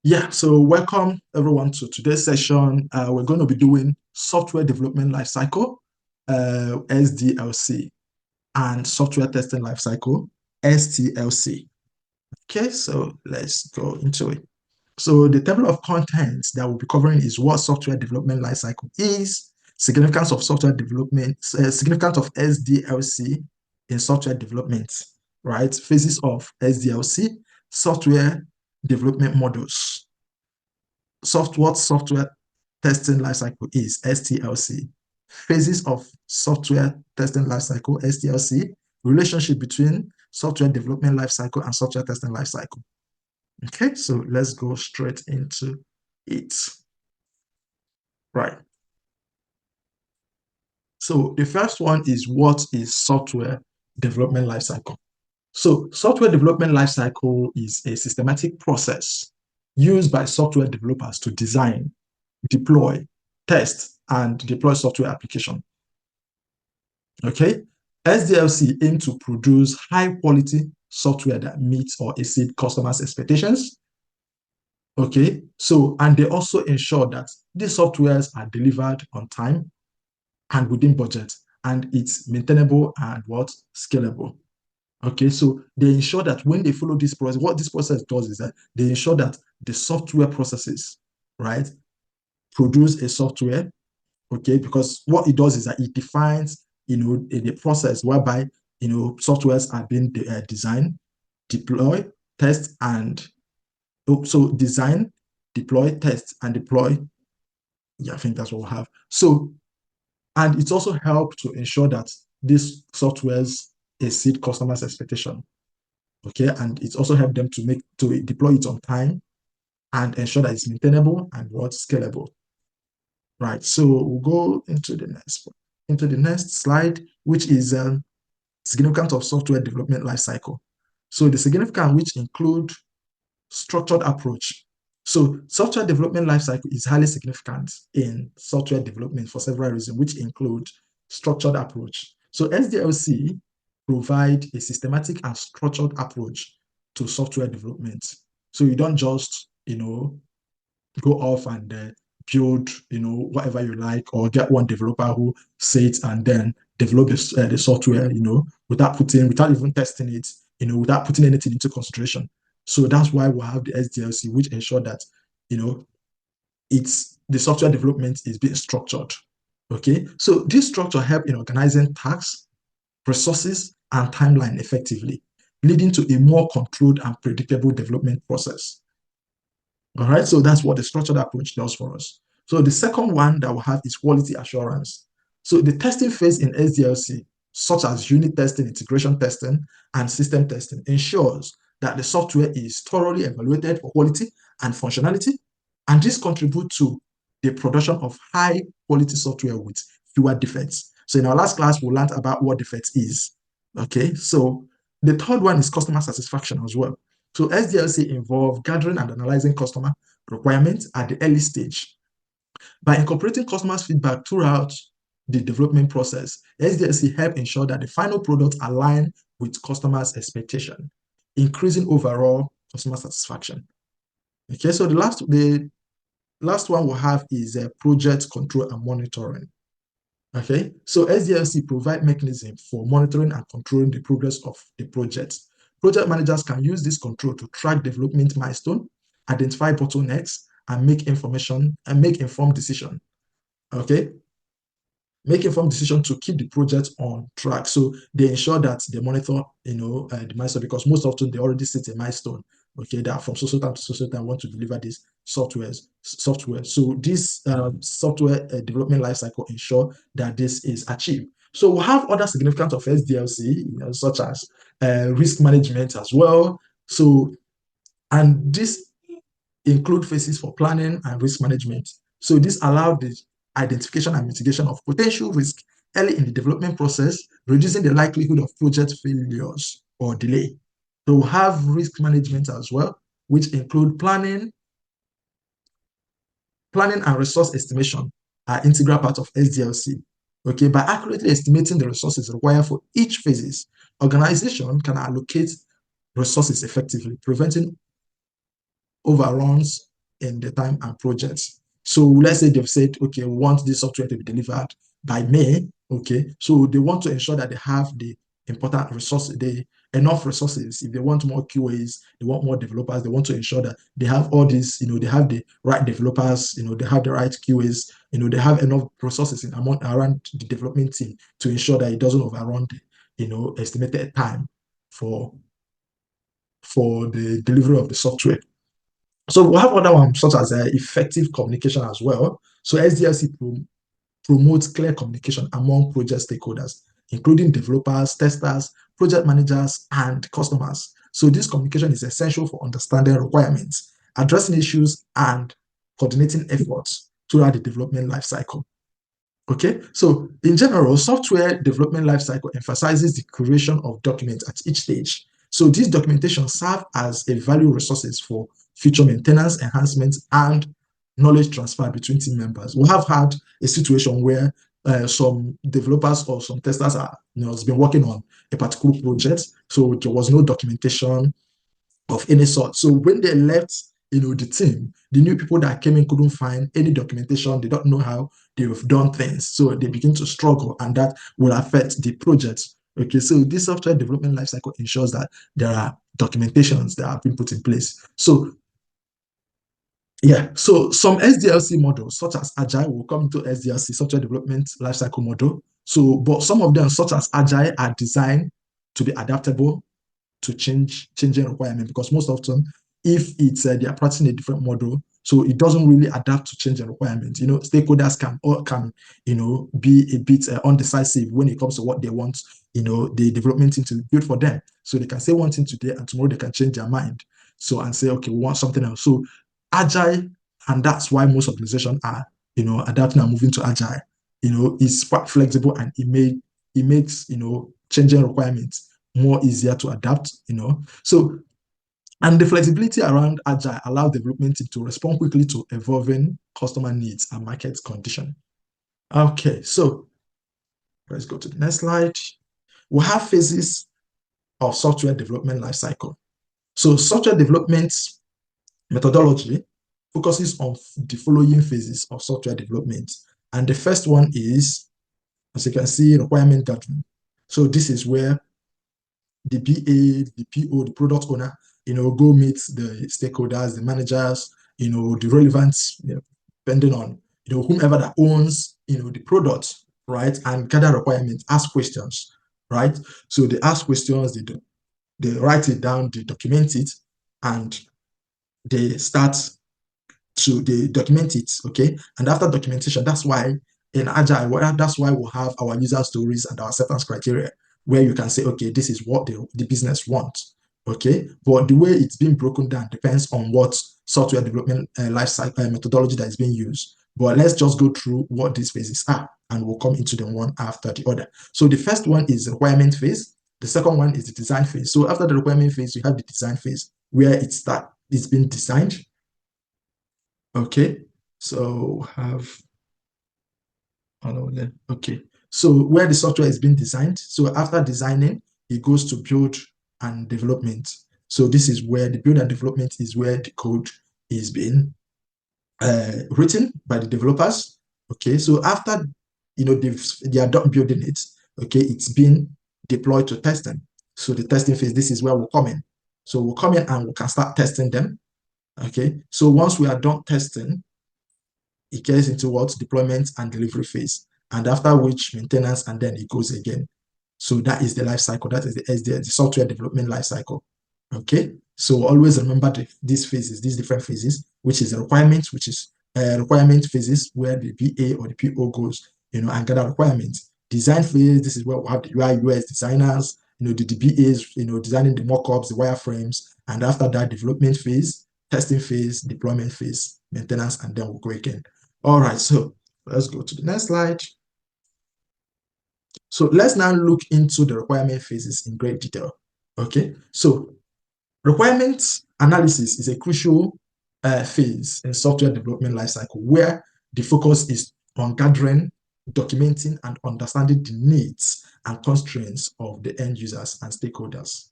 Yeah, so welcome everyone to today's session. We're going to be doing software development lifecycle, SDLC, and software testing lifecycle, STLC. Okay, so let's go into it. So the table of contents that we'll be covering is what software development lifecycle is, significance of software development, significance of SDLC in software development, right? Phases of SDLC, software development models, what software testing lifecycle is, STLC. Phases of software testing lifecycle, STLC. Relationship between software development lifecycle and software testing lifecycle. Okay, so let's go straight into it. Right. So the first one is, what is software development lifecycle? So software development lifecycle is a systematic process used by software developers to design, deploy, test, and deploy software application. Okay. SDLC aim to produce high quality software that meets or exceeds customers' expectations. Okay. So, and they also ensure that these softwares are delivered on time and within budget, and it's maintainable and what scalable. Okay, so they ensure that when they follow this process, what this process does is that they ensure that the software processes, right, produce a software. Okay, because what it does is that it defines, the process whereby, softwares are being designed, deploy, test, and so design, deploy, test, and deploy. Yeah, I think that's what we have. So, and it's also helped to ensure that these softwares exceed customers' expectation. Okay, and it's also helped them to deploy it on time and ensure that it's maintainable and what scalable. Right. So we'll go into the next slide, which is significance of software development lifecycle. So the significance, which include structured approach. So software development lifecycle is highly significant in software development for several reasons, which include structured approach. So SDLC provide a systematic and structured approach to software development. So you don't just, go off and build, whatever you like, or get one developer who sits and then develop the software, without even testing it, without putting anything into consideration. So that's why we have the SDLC, which ensure that, it's the software development is being structured. Okay, so this structure help in organizing tasks, resources, and timeline effectively, leading to a more controlled and predictable development process. All right, so that's what the structured approach does for us. So the second one that we have is quality assurance. So the testing phase in SDLC, such as unit testing, integration testing, and system testing, ensures that the software is thoroughly evaluated for quality and functionality, and this contributes to the production of high quality software with fewer defects. So in our last class, we learned about what defects is. Okay, so the third one is customer satisfaction as well. So SDLC involve gathering and analyzing customer requirements at the early stage. By incorporating customers' feedback throughout the development process, SDLC help ensure that the final product align with customers' expectation, increasing overall customer satisfaction. Okay, so the last one we have is project control and monitoring. Okay, so SDLC provide mechanism for monitoring and controlling the progress of the project. Project managers can use this control to track development milestone, identify bottlenecks, and make informed decision. Okay, make informed decision to keep the project on track. So they ensure that they monitor, the milestone, because most often they already set a milestone. Okay, that from so time to so time want to deliver this software. So this software development lifecycle ensure that this is achieved. So we have other significance of SDLC, such as risk management as well. So, and this include phases for planning and risk management. So this allowed the identification and mitigation of potential risk early in the development process, reducing the likelihood of project failures or delay. So we have risk management as well, which include planning and resource estimation are integral part of SDLC. Okay, by accurately estimating the resources required for each phases, organization can allocate resources effectively, preventing overruns in the time and projects. So let's say they've said, okay, we want this software to be delivered by May. Okay, so they want to ensure that they have the important resources, enough resources. If they want more QAs, they want more developers, they want to ensure that they have all these, they have the right developers, they have the right QAs, they have enough resources around the development team to ensure that it doesn't overrun the, estimated time for the delivery of the software. So we'll have other ones such as effective communication as well. So SDLC promotes clear communication among project stakeholders, including developers, testers, project managers, and customers. So this communication is essential for understanding requirements, addressing issues, and coordinating efforts throughout the development lifecycle. Okay, so in general, software development lifecycle emphasizes the creation of documents at each stage. So these documentation serve as a valuable resources for future maintenance, enhancements, and knowledge transfer between team members. We have had a situation where some developers or some testers has been working on a particular project, so there was no documentation of any sort. So when they left, the team, the new people that came in couldn't find any documentation. They don't know how they've done things. So they begin to struggle, and that will affect the project. Okay, so this software development lifecycle ensures that there are documentations that have been put in place. So yeah, so some SDLC models, such as Agile, will come into SDLC, software development lifecycle model. So, but some of them, such as Agile, are designed to be adaptable to changing requirement, because most often, if it's they are practicing a different model, so it doesn't really adapt to changing requirements. Stakeholders can be a bit undecisive when it comes to what they want, the development team to build for them. So they can say one thing today, and tomorrow they can change their mind. So and say, okay, we want something else. So Agile, and that's why most organizations are, adapting and moving to Agile. It's quite flexible, and it makes changing requirements more easier to adapt. So, and the flexibility around Agile allows development team to respond quickly to evolving customer needs and market condition. Okay, so let's go to the next slide. We have phases of software development lifecycle. So software development methodology focuses on the following phases of software development. And the first one is, as you can see, requirement gathering. So this is where the BA, the PO, the product owner, go meet the stakeholders, the managers, the relevant, depending on, whomever that owns, the product, right? And gather requirements, ask questions, right? So they ask questions, they write it down, they document it, and they document it, okay? And after documentation, that's why in Agile, that's why we'll have our user stories and our acceptance criteria, where you can say, okay, this is what the business wants, okay? But the way it's being broken down depends on what software development lifecycle methodology that is being used. But let's just go through what these phases are, and we'll come into them one after the other. So the first one is the requirement phase. The second one is the design phase. So after the requirement phase, you have the design phase, where it's been designed. Okay, so okay. So where the software is being designed. So after designing, it goes to build and development. So this is where the build and development is where the code is being written by the developers. Okay, so after they are done building it, okay, it's been deployed to testing. So the testing phase, this is where we'll come in. So we'll come in and we can start testing them. Okay, so once we are done testing, it gets into what? Deployment and delivery phase. And after which maintenance, and then it goes again. So that is the life cycle. That is the software development life cycle. Okay. So always remember these phases, these different phases, which is the requirements, which is requirement phases where the BA or the PO goes, and gather requirements. Design phase, this is where we have the UI, UX designers, the DBAs, designing the mockups, the wireframes. And after that, development phase, testing phase, deployment phase, maintenance, and then we'll go again. All right, so let's go to the next slide. So let's now look into the requirement phases in great detail. Okay, so requirements analysis is a crucial phase in software development lifecycle, where the focus is on gathering, documenting, and understanding the needs and constraints of the end users and stakeholders.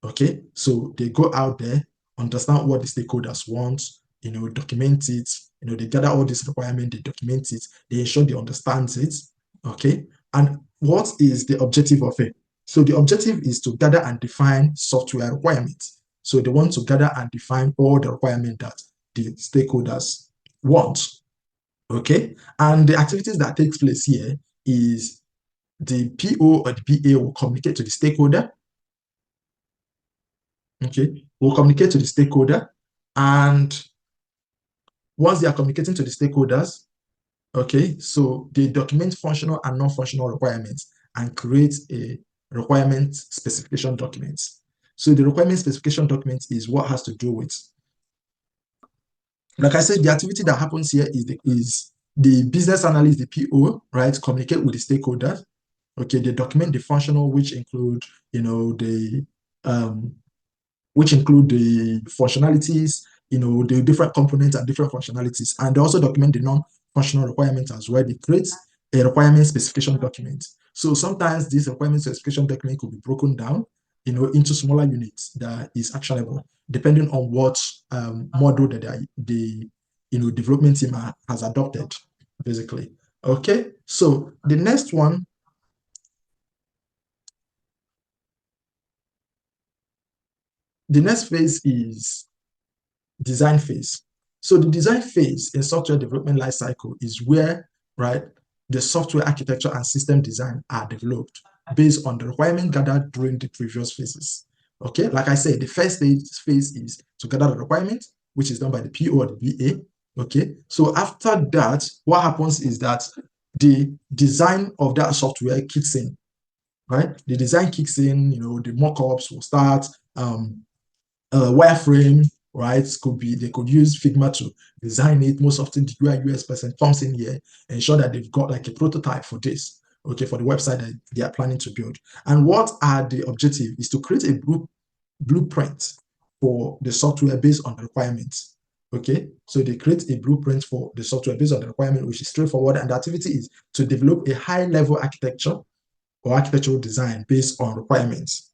Okay, so they go out there, understand what the stakeholders want, document it. They gather all these requirements, they document it, they ensure they understand it. Okay. And what is the objective of it? So the objective is to gather and define software requirements. So they want to gather and define all the requirements that the stakeholders want. Okay. And the activities that takes place here is the PO or the PA will communicate to the stakeholder. Okay. Will communicate to the stakeholder. And once they are communicating to the stakeholders, okay, so they document functional and non-functional requirements and create a requirement specification document. So the requirement specification document is what has to do with, like I said, the activity that happens here is the business analyst, the PO, right, communicate with the stakeholders. Okay, they document the functional, which include, the functionalities, the different components and different functionalities, and they also document the non-functional requirements as well. They create a requirement specification document. So sometimes this requirement specification document could be broken down, into smaller units that is actionable, depending on what model that the development team has adopted, basically. Okay, so the next one, the next phase is design phase. So the design phase in software development lifecycle is where, right, the software architecture and system design are developed based on the requirement gathered during the previous phases. Okay, like I said, the first phase is to gather the requirement, which is done by the PO or the VA. Okay, so after that, what happens is that the design of that software kicks in, right? The design kicks in, the mock-ups will start, wireframe, right? They could use Figma to design it. Most often the UI UX person comes in here and ensure that they've got like a prototype for this, okay, for the website that they are planning to build. And what are the objective is to create a blueprint for the software based on the requirements. Okay, so they create a blueprint for the software based on the requirement, which is straightforward. And the activity is to develop a high-level architecture or architectural design based on requirements.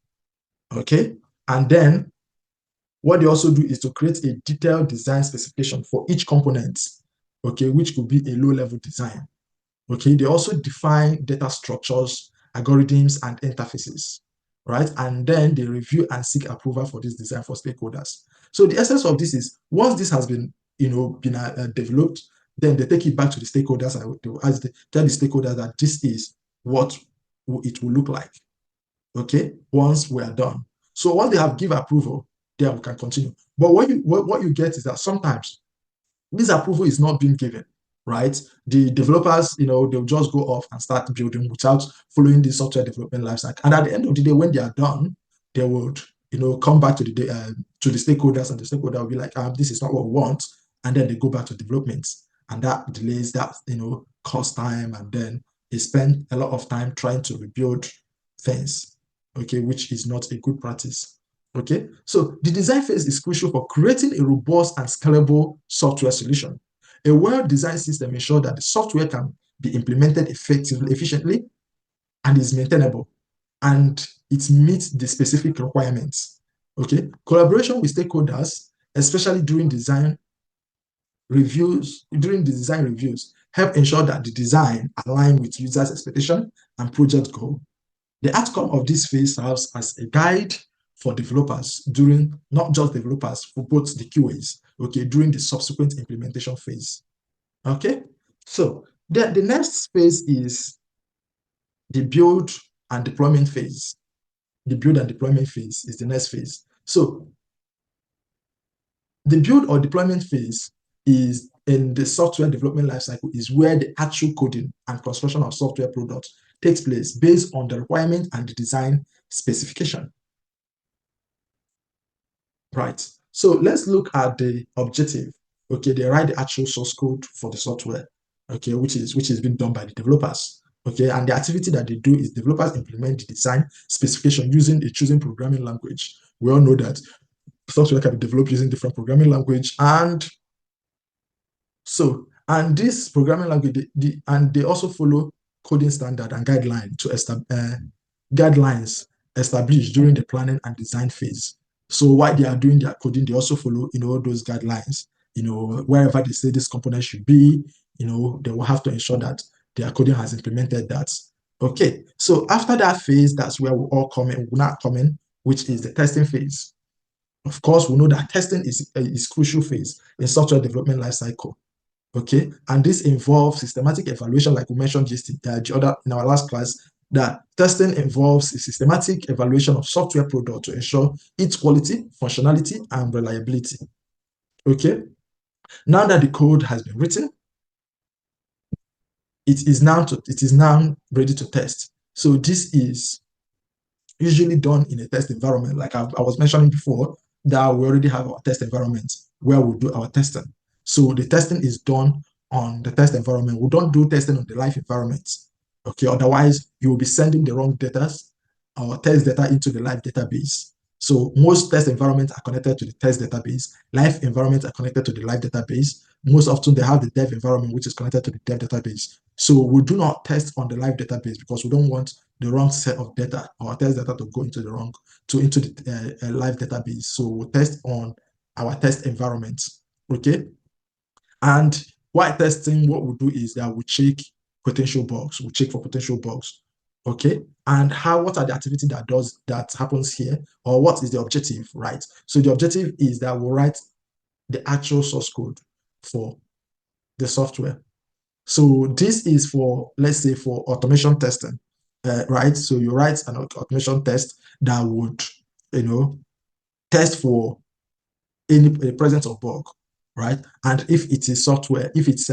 Okay, and then what they also do is to create a detailed design specification for each component, okay, which could be a low-level design. Okay, they also define data structures, algorithms, and interfaces, right? And then they review and seek approval for this design for stakeholders. So the essence of this is, once this has been, developed, then they take it back to the stakeholders. They will tell the stakeholders that this is what it will look like, okay, once we are done. So once they have given approval, then we can continue. But what you get is that sometimes this approval is not being given, right? The developers, they'll just go off and start building without following the software development lifecycle. And at the end of the day, when they are done, they would, come back to the stakeholders, and the stakeholder will be like, this is not what we want, and then they go back to development, and that delays that, cost time, and then they spend a lot of time trying to rebuild things, okay, which is not a good practice. Okay, so the design phase is crucial for creating a robust and scalable software solution. A well-designed system ensures that the software can be implemented effectively, efficiently, and is maintainable, and it meets the specific requirements. Okay, collaboration with stakeholders, especially during design reviews, help ensure that the design aligns with users' expectation and project goal. The outcome of this phase serves as a guide for developers during, not just developers, for both the QAs, okay, during the subsequent implementation phase. Okay, so the next phase is the build and deployment phase. The build and deployment phase is the next phase. So the build or deployment phase is in the software development lifecycle, is where the actual coding and construction of software products takes place based on the requirement and the design specification. Right. So let's look at the objective. Okay, they write the actual source code for the software, okay, which is being done by the developers. Okay, and the activity that they do is developers implement the design specification using a chosen programming language. We all know that software can be developed using different programming language, and this programming language, they also follow coding standard and guidelines established during the planning and design phase. So while they are doing their coding, they also follow, those guidelines wherever they say this component should be, they will have to ensure that their coding has implemented that. Okay, so after that phase, that's where we all come in, we not come in, which is the testing phase. Of course, we know that testing is crucial phase in software development lifecycle. Okay, and this involves systematic evaluation, like we mentioned just in our last class, that testing involves a systematic evaluation of software product to ensure its quality, functionality, and reliability. Okay, now that the code has been written, it is now ready to test. So this is usually done in a test environment, like I was mentioning before, that we already have our test environment where we do our testing. So the testing is done on the test environment. We don't do testing on the live environment. Okay, otherwise you will be sending the wrong data or test data into the live database. So most test environments are connected to the test database. Live environments are connected to the live database. Most often they have the dev environment, which is connected to the dev database. So we do not test on the live database because we don't want the wrong set of data or test data to go into the live database. So we test on our test environment. Okay, and while testing, what we do is that we check potential bugs. We check for potential bugs. Okay, and what are the activity that happens here, or what is the objective, right? So the objective is that we write the actual source code for the software. So this is for, let's say, for automation testing, right? So you write an automation test that would, test for any presence of bug, right? And if it is software, if it's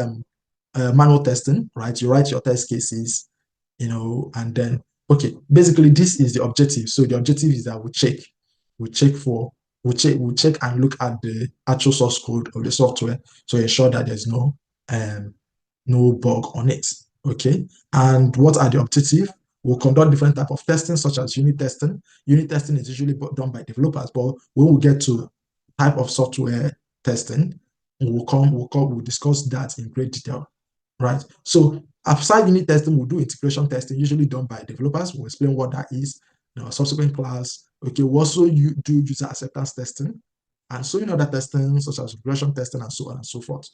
manual testing, right, you write your test cases, and then, okay, basically this is the objective. So the objective is that we check and look at the actual source code of the software to ensure that there's no bug on it. Okay, and what are the objectives? We'll conduct different type of testing, such as unit testing. Unit testing is usually done by developers, but when we get to type of software testing, we'll discuss that in great detail, right? So aside unit testing, we'll do integration testing, usually done by developers. We'll explain what that is in our subsequent class. Okay, we also do user acceptance testing, and so other testing, such as regression testing, and so on and so forth.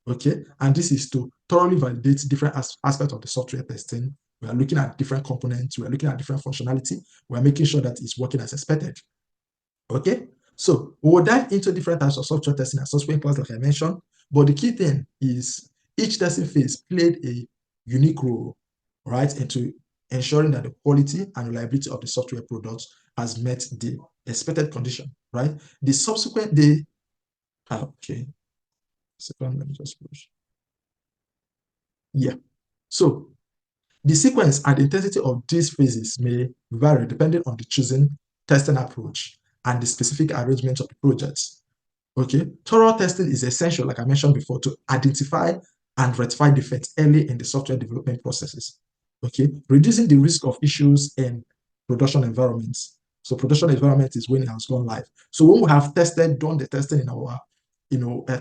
Okay, and this is to thoroughly validate different aspects of the software testing. We are looking at different components, we are looking at different functionality, we are making sure that it's working as expected. Okay, so we will dive into different types of software testing and subsequent class, like I mentioned, but the key thing is each testing phase played a unique role, right, into ensuring that the quality and reliability of the software products has met the expected condition, right? The subsequent day, okay, second, let me just push. Yeah, so the sequence and intensity of these phases may vary depending on the chosen testing approach and the specific arrangement of the projects. Okay, thorough testing is essential, like I mentioned before, to identify and rectify defects early in the software development processes. Okay, reducing the risk of issues in production environments. So production environment is when it has gone live. So when we have done the testing in our,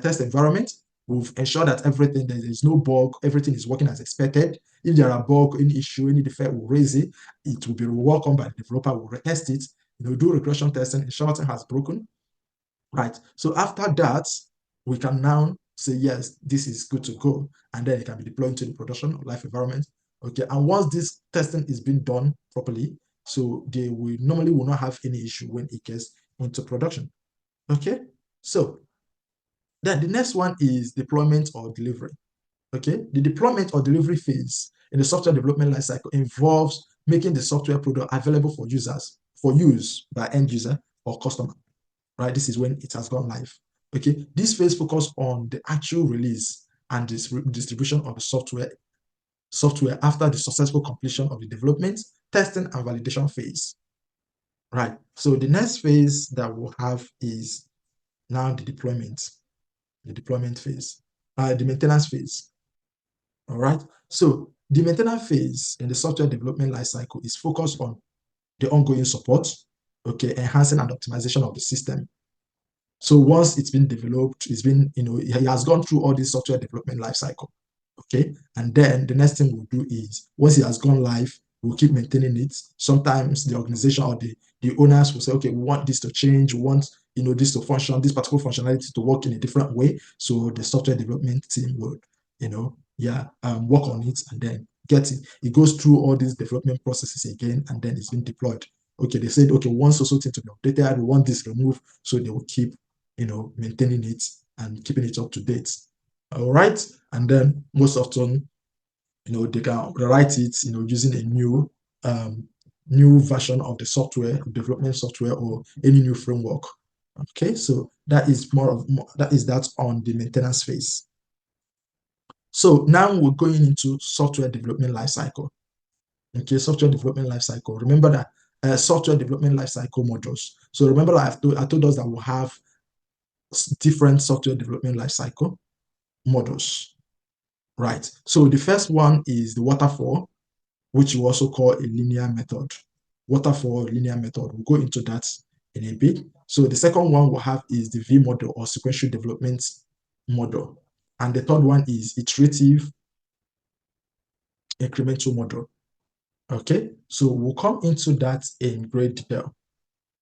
test environment, we've ensured that there is no bug, everything is working as expected. If there are bug, any issue, any defect, we'll raise it. It will be welcomed by the developer. We'll retest it. Do regression testing, ensure nothing has broken. Right. So after that, we can now say, yes, this is good to go. And then it can be deployed into the production or live environment. Okay. And once this testing is being done properly, so they will normally will not have any issue when it gets into production. Okay. So then the next one is deployment or delivery. Okay. The deployment or delivery phase in the software development lifecycle involves making the software product available for users, for use by end user or customer. Right, this is when it has gone live. Okay, this phase focuses on the actual release and distribution of the software after the successful completion of the development, testing, and validation phase. Right, so the next phase that we'll have is now the deployment phase, the maintenance phase. All right, so the maintenance phase in the software development lifecycle is focused on the ongoing support, okay, enhancing and optimization of the system. So once it's been developed, it has gone through all this software development lifecycle, okay? And then the next thing we'll do is, once it has gone live, we'll keep maintaining it. Sometimes the organization or the owners will say, okay, we want this to change, we want this to function, this particular functionality to work in a different way. So the software development team would, work on it and then get it. It goes through all these development processes again, and then it's been deployed. Okay, they said, okay, once also thing to be updated, we want this removed, so they will keep, maintaining it and keeping it up to date. All right, and then most often, they can rewrite it, using a new version of the software, development software, or any new framework. Okay, so that is that on the maintenance phase. So now we're going into software development lifecycle. Okay, software development lifecycle. Remember that software development lifecycle modules. So remember I told us that we'll have different software development lifecycle models, right? So the first one is the waterfall, which you also call a linear method. Waterfall linear method. We'll go into that in a bit. So the second one we'll have is the V model, or sequential development model. And the third one is iterative incremental model. Okay, so we'll come into that in great detail,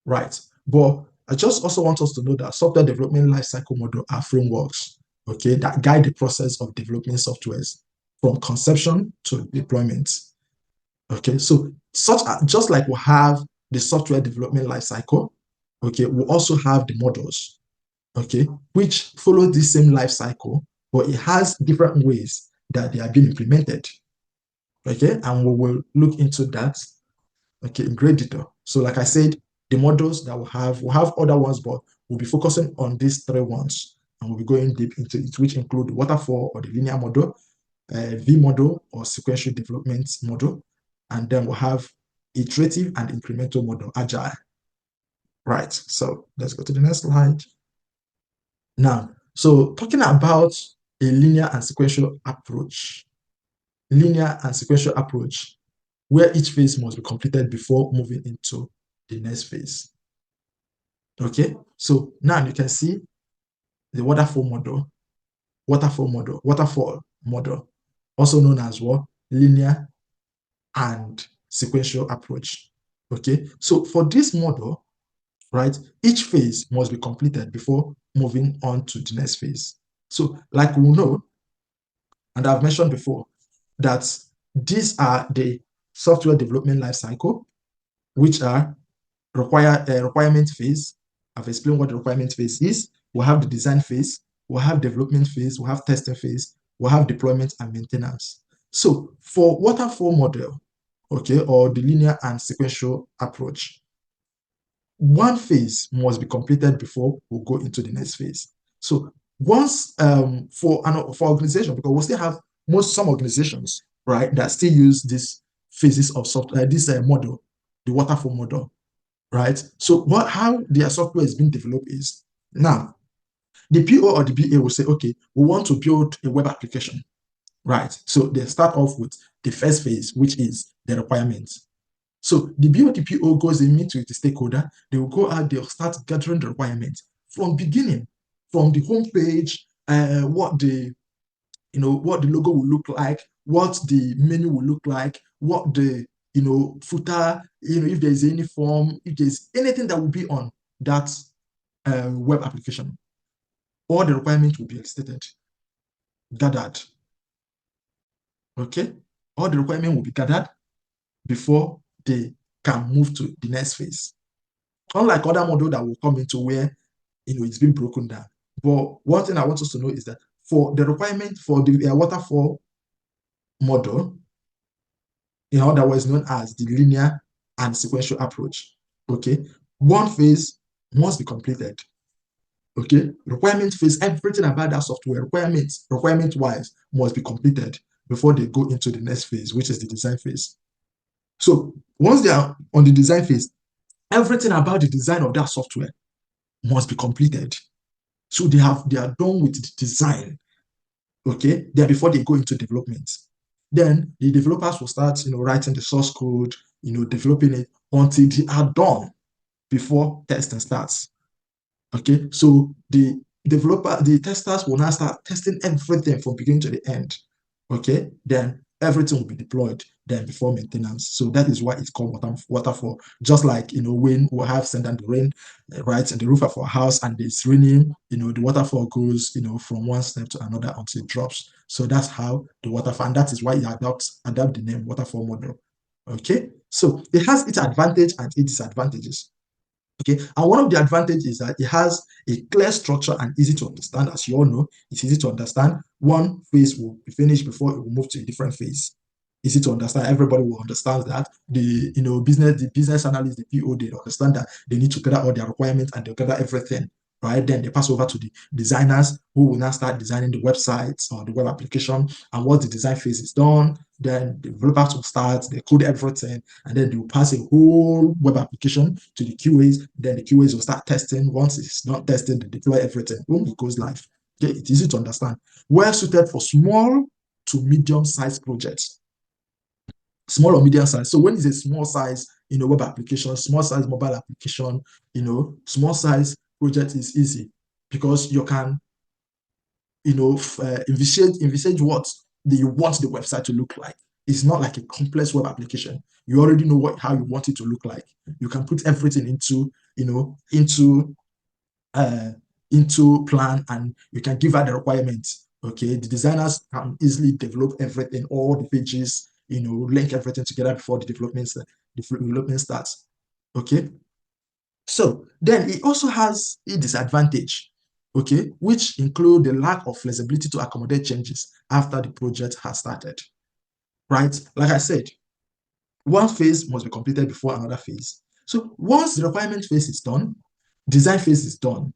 right? But I just also want us to know that software development lifecycle model are frameworks, okay, that guide the process of developing softwares from conception to deployment. Okay, so just like we have the software development lifecycle, okay, we also have the models, okay, which follow the same life cycle, but it has different ways that they are being implemented. Okay, and we will look into that, okay, in great detail. So like I said, the models that we'll have other ones, but we'll be focusing on these three ones, and we'll be going deep into it, which include waterfall, or the linear model, V model, or sequential development model, and then we'll have iterative and incremental model, agile. Right, so let's go to the next slide. Now, so talking about a linear and sequential approach, where each phase must be completed before moving into the next phase. Okay, so now you can see the waterfall model, also known as what? Linear and sequential approach. Okay, so for this model, right, each phase must be completed before moving on to the next phase. So like we know, and I've mentioned before, that these are the software development lifecycle, which are requirement phase. I've explained what the requirement phase is. We'll have the design phase, we'll have development phase, we'll have testing phase, we'll have deployment and maintenance. So for waterfall model, okay, or the linear and sequential approach, one phase must be completed before we go into the next phase. So once for organization, because we still have some organizations, right, that still use this phases of software, this model, the waterfall model, right? So how their software is being developed is, now the PO or the BA will say, okay, we want to build a web application, right? So they start off with the first phase, which is the requirements. So the BO goes in, meet with the stakeholder. They will go out, they'll start gathering the requirements from beginning, from the homepage, what the logo will look like, what the menu will look like, what the footer, if there's any form, if there's anything that will be on that web application, all the requirements will be stated, gathered. Okay, all the requirements will be gathered before they can move to the next phase. Unlike other model that will come into where it's been broken down. But one thing I want us to know is that for the requirement for the waterfall model, in other words known as the linear and sequential approach, okay, one phase must be completed. Okay, requirement phase, everything about that software, requirement-wise, must be completed before they go into the next phase, which is the design phase. So once they are on the design phase, everything about the design of that software must be completed. So they are done with the design, okay, then before they go into development. Then the developers will start, writing the source code, developing it until they are done before testing starts. Okay, so the testers will now start testing everything from beginning to the end. Okay, then everything will be deployed then before maintenance. So that is why it's called waterfall. Just like, when we have sent down the rain, right, and the roof of our house and it's raining, the waterfall goes, from one step to another until it drops. So that's how the waterfall, and that is why you adapt the name waterfall model. Okay, so it has its advantage and its disadvantages. Okay, and one of the advantages is that it has a clear structure and easy to understand. As you all know, it's easy to understand. One phase will be finished before it will move to a different phase. Easy to understand. Everybody will understand that. The business analyst, the PO, they understand that they need to gather all their requirements and they gather everything. Right, then they pass over to the designers who will now start designing the websites or the web application. And once the design phase is done, then the developers will start, they code everything, and then they will pass a whole web application to the QAs. Then the QAs will start testing. Once it's not tested, they deploy everything. Boom, it goes live. Okay, it's easy to understand. Well suited for small to medium-sized projects. Small or medium size. So when it's a small size, web application, small size mobile application, small size project is easy because you can, envisage what you want the website to look like. It's not like a complex web application. You already know how you want it to look like. You can put everything into plan, and you can give out the requirements. Okay, the designers can easily develop everything, all the pages, link everything together before the development starts. Okay, so then it also has a disadvantage, okay, which include the lack of flexibility to accommodate changes after the project has started. Right, like I said, one phase must be completed before another phase. So once the requirement phase is done, design phase is done,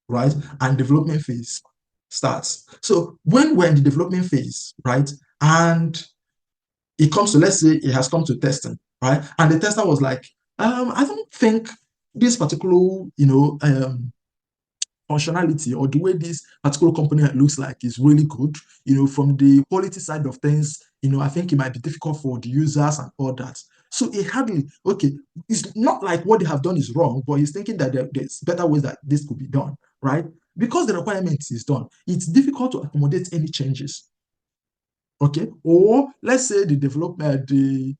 right, and development phase starts. So when we're in the development phase, right, and it comes to, let's say it has come to testing, right, and the tester was like, I don't think this particular, functionality or the way this particular component looks like is really good. From the quality side of things, I think it might be difficult for the users and all that. So it hardly, okay, it's not like what they have done is wrong, but he's thinking that there's better ways that this could be done, right? Because the requirement is done, it's difficult to accommodate any changes. Okay, or let's say the development, the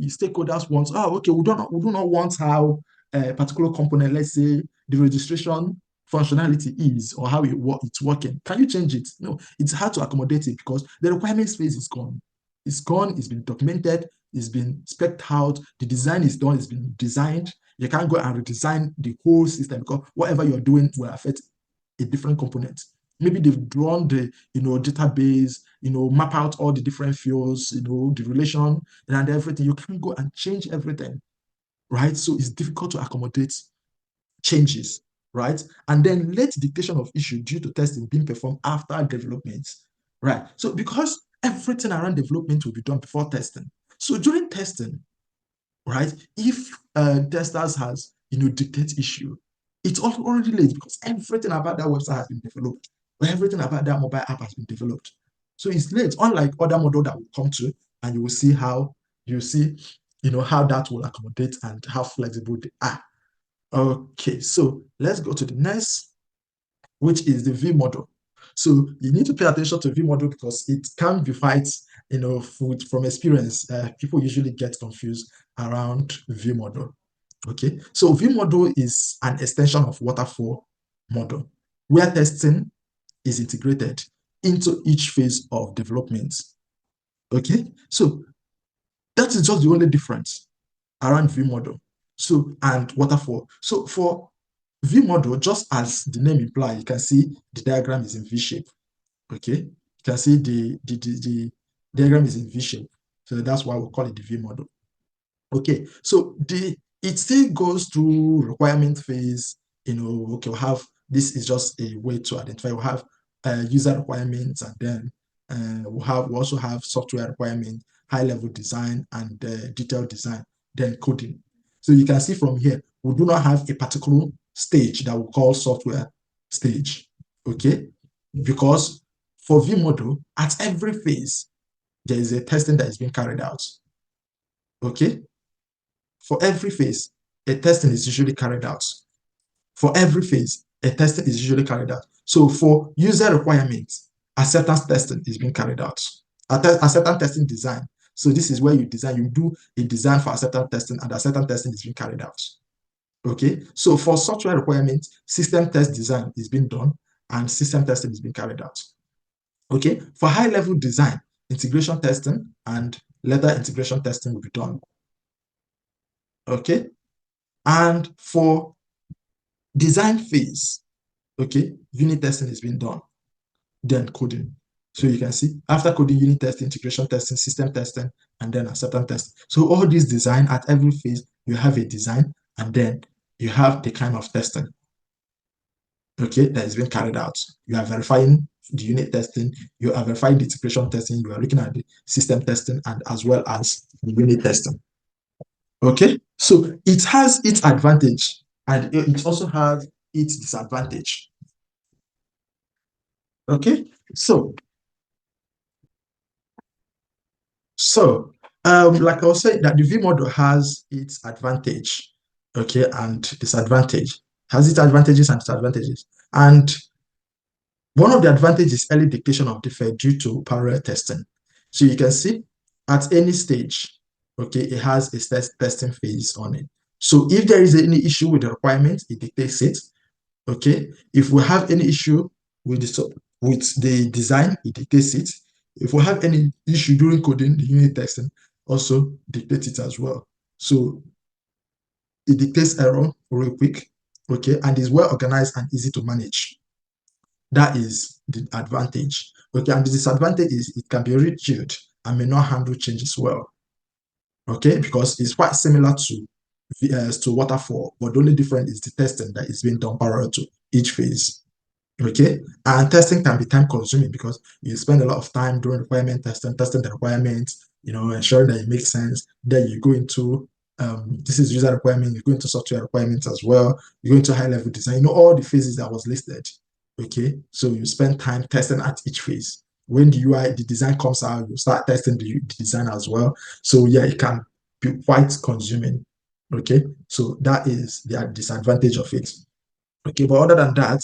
stakeholders want, okay, we do not want how a particular component, let's say the registration functionality is, or how it's working. Can you change it? No, it's hard to accommodate it because the requirements phase is gone. It's gone, it's been documented, it's been spec'd out, the design is done, it's been designed. You can't go and redesign the whole system because whatever you're doing will affect a different component. Maybe they've drawn the database, map out all the different fields, the relation and everything. You can't go and change everything, right? So it's difficult to accommodate changes, right? And then late dictation of issue due to testing being performed after development, right? So because everything around development will be done before testing. So during testing, right, if testers has, dictate issue, it's already late because everything about that website has been developed. Everything about that mobile app has been developed. So it's late, unlike other model that will come to, and you will see how how that will accommodate and how flexible they are. Okay, so let's go to the next, which is the V model. So you need to pay attention to V model because it can be fight, from experience. People usually get confused around V model. Okay, so V model is an extension of waterfall model where testing is integrated into each phase of development. Okay, so that is just the only difference around V model. So, and waterfall. So for V model, just as the name implies, you can see the diagram is in V shape. Okay, you can see the diagram is in V shape. So that's why we call it the V model. Okay, so it still goes through requirement phase. Okay, we'll have, this is just a way to identify. We'll have user requirements, and then we also have software requirement, high level design, and detailed design, then coding. So you can see from here, we do not have a particular stage that we call software stage. Okay, because for V model, at every phase, there is a testing that is being carried out. Okay, for every phase, a testing is usually carried out. For every phase, a testing is usually carried out. So for user requirements, acceptance testing is being carried out. a certain testing design. So this is where you do a design for a certain testing, and a certain testing is being carried out. Okay, so for software requirements, system test design is being done and system testing is being carried out. Okay, for high level design, integration testing and leather integration testing will be done. Okay, and for design phase, okay, unit testing is being done, then coding. So you can see after coding, unit testing, integration testing, system testing, and then acceptance testing. So all these design, at every phase, you have a design, and then you have the kind of testing, okay, that is being carried out. You are verifying the unit testing, you are verifying the integration testing, you are looking at the system testing, and as well as the unit testing. Okay, so it has its advantage and it also has its disadvantage. Okay, like I was saying, that the V model has its advantage, okay, and disadvantage. Has its advantages and disadvantages. And one of the advantages is early dictation of defect due to parallel testing. So you can see at any stage, okay, it has a testing phase on it. So if there is any issue with the requirement, it dictates it. Okay, if we have any issue with the design, it dictates it. If we have any issue during coding, the unit testing also dictates it as well. So it dictates error real quick, okay, and is well organized and easy to manage. That is the advantage. Okay, and the disadvantage is it can be rigid and may not handle changes well. Okay, because it's quite similar to waterfall, but the only difference is the testing that is being done parallel to each phase. Okay, and testing can be time consuming because you spend a lot of time doing requirement testing, testing the requirements, ensuring that it makes sense. Then you go into this is user requirement, you go into software requirements as well, you go into high level design, all the phases that was listed. Okay, so you spend time testing at each phase. When the design comes out, you start testing the design as well. So yeah, it can be quite consuming. Okay, so that is the disadvantage of it. Okay, but other than that,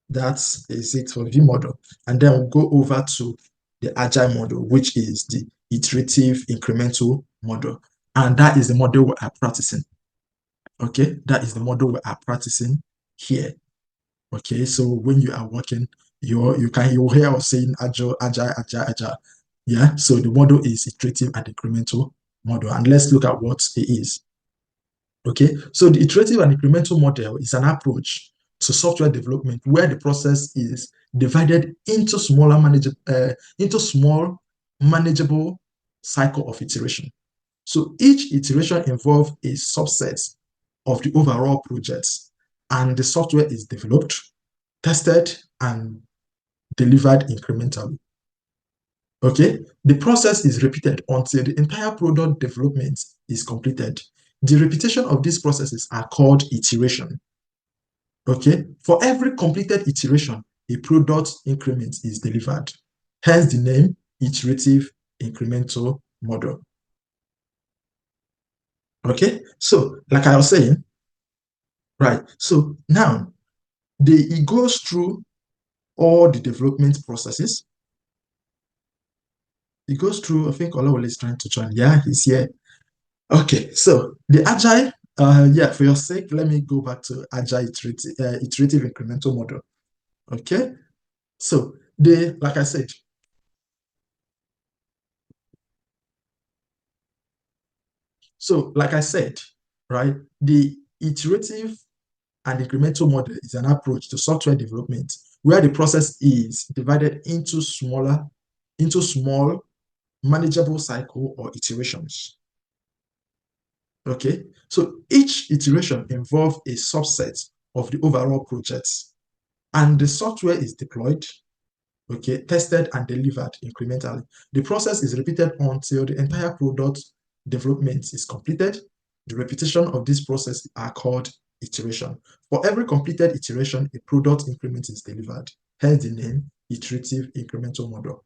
that is it for V model. And then we'll go over to the agile model, which is the iterative incremental model. And that is the model we are practicing. Okay, that is the model we are practicing here. Okay, so when you are working, you'll hear us saying agile. Yeah, so the model is iterative and incremental model. And let's look at what it is. Okay, so the iterative and incremental model is an approach to software development where the process is divided into small manageable cycle of iteration. So each iteration involves a subset of the overall project, and the software is developed, tested, and delivered incrementally. Okay, the process is repeated until the entire product development is completed. The repetition of these processes are called iteration. Okay, for every completed iteration, a product increment is delivered. Hence the name iterative incremental model. Okay, so like I was saying, right, so now it goes through all the development processes. It goes through, I think Olawale is trying to join. Yeah, he's here. Okay, so the agile, yeah, for your sake, let me go back to agile iterative incremental model. Okay, so like I said, right, the iterative and incremental model is an approach to software development where the process is divided into small, manageable cycle or iterations. Okay, so each iteration involves a subset of the overall project, and the software is deployed, okay, tested and delivered incrementally. The process is repeated until the entire product development is completed. The repetition of this process are called iteration. For every completed iteration, a product increment is delivered. Hence the name iterative incremental model.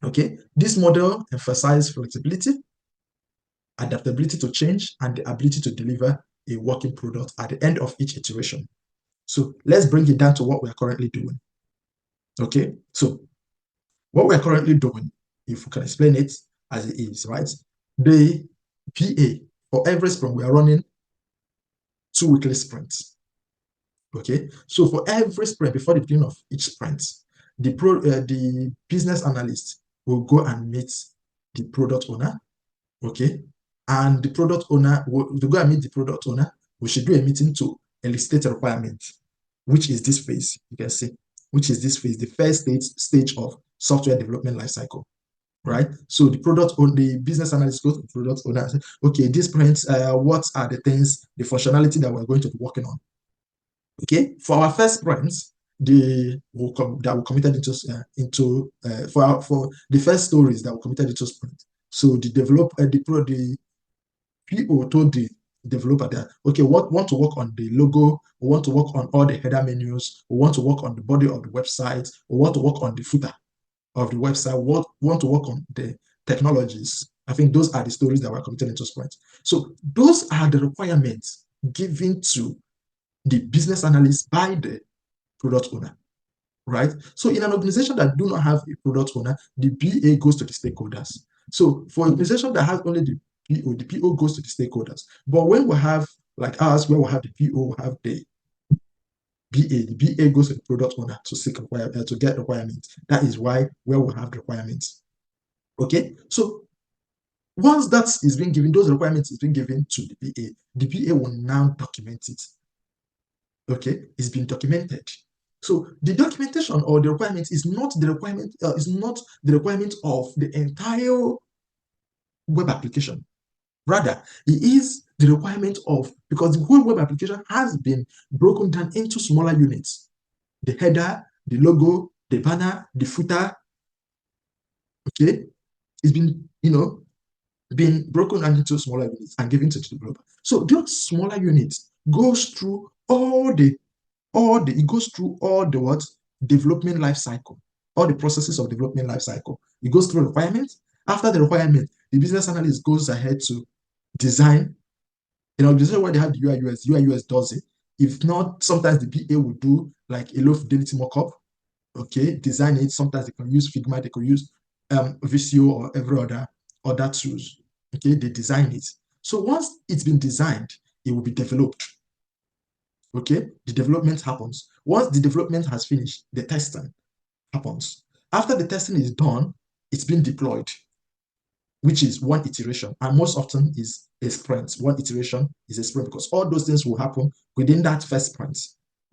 Okay, this model emphasizes flexibility, adaptability to change, and the ability to deliver a working product at the end of each iteration. So let's bring it down to what we are currently doing. Okay, so what we're currently doing if we can explain it as it is, right? The PA, for every sprint, we are running 2 weekly sprints. Okay, so for every sprint, before the beginning of each sprint, the business analyst will go and meet the product owner. Okay, and the product owner will go and meet the product owner. We should do a meeting to elicit a requirement, which is this phase. You can see, which is this phase, the first stage of software development lifecycle. Right? So the business analyst goes to the product owner and says, okay, this sprint, what are the things, the functionality that we're going to be working on? Okay, for our first sprints, that were committed into for the first stories that were committed into sprint. So the PO told the developer that, okay, want to work on the logo, we want to work on all the header menus, we want to work on the body of the website, we want to work on the footer of the website, want to work on the technologies. I think those are the stories that were committed into sprint. So those are the requirements given to the business analyst by the product owner, right? So in an organization that do not have a product owner, the BA goes to the stakeholders. So for an organization that has only the PO goes to the stakeholders. But when we have, like ours, where we have the PO, we have the BA goes to the product owner to seek to get requirements. That is why where we have requirements. Okay, so once that is being given, those requirements is being given to the BA will now document it. Okay, it's been documented. So the documentation or the requirement is not the requirement of the entire web application. Rather, it is the requirement of, because the whole web application has been broken down into smaller units. The header, the logo, the banner, the footer, okay, it's been, been broken down into smaller units and given to the developer. So those smaller units goes through all the what development life cycle, all the processes of development life cycle. It goes through requirements. After the requirement, the business analyst goes ahead to design. In an organization where they have the UI UX does it. If not, sometimes the BA will do like a low fidelity mockup. Okay, design it. Sometimes they can use Figma, they can use Visio or every other tools. Okay, they design it. So once it's been designed, it will be developed. Okay, the development happens. Once the development has finished, the testing happens. After the testing is done, it's been deployed, which is one iteration, and most often is a sprint. One iteration is a sprint because all those things will happen within that first sprint.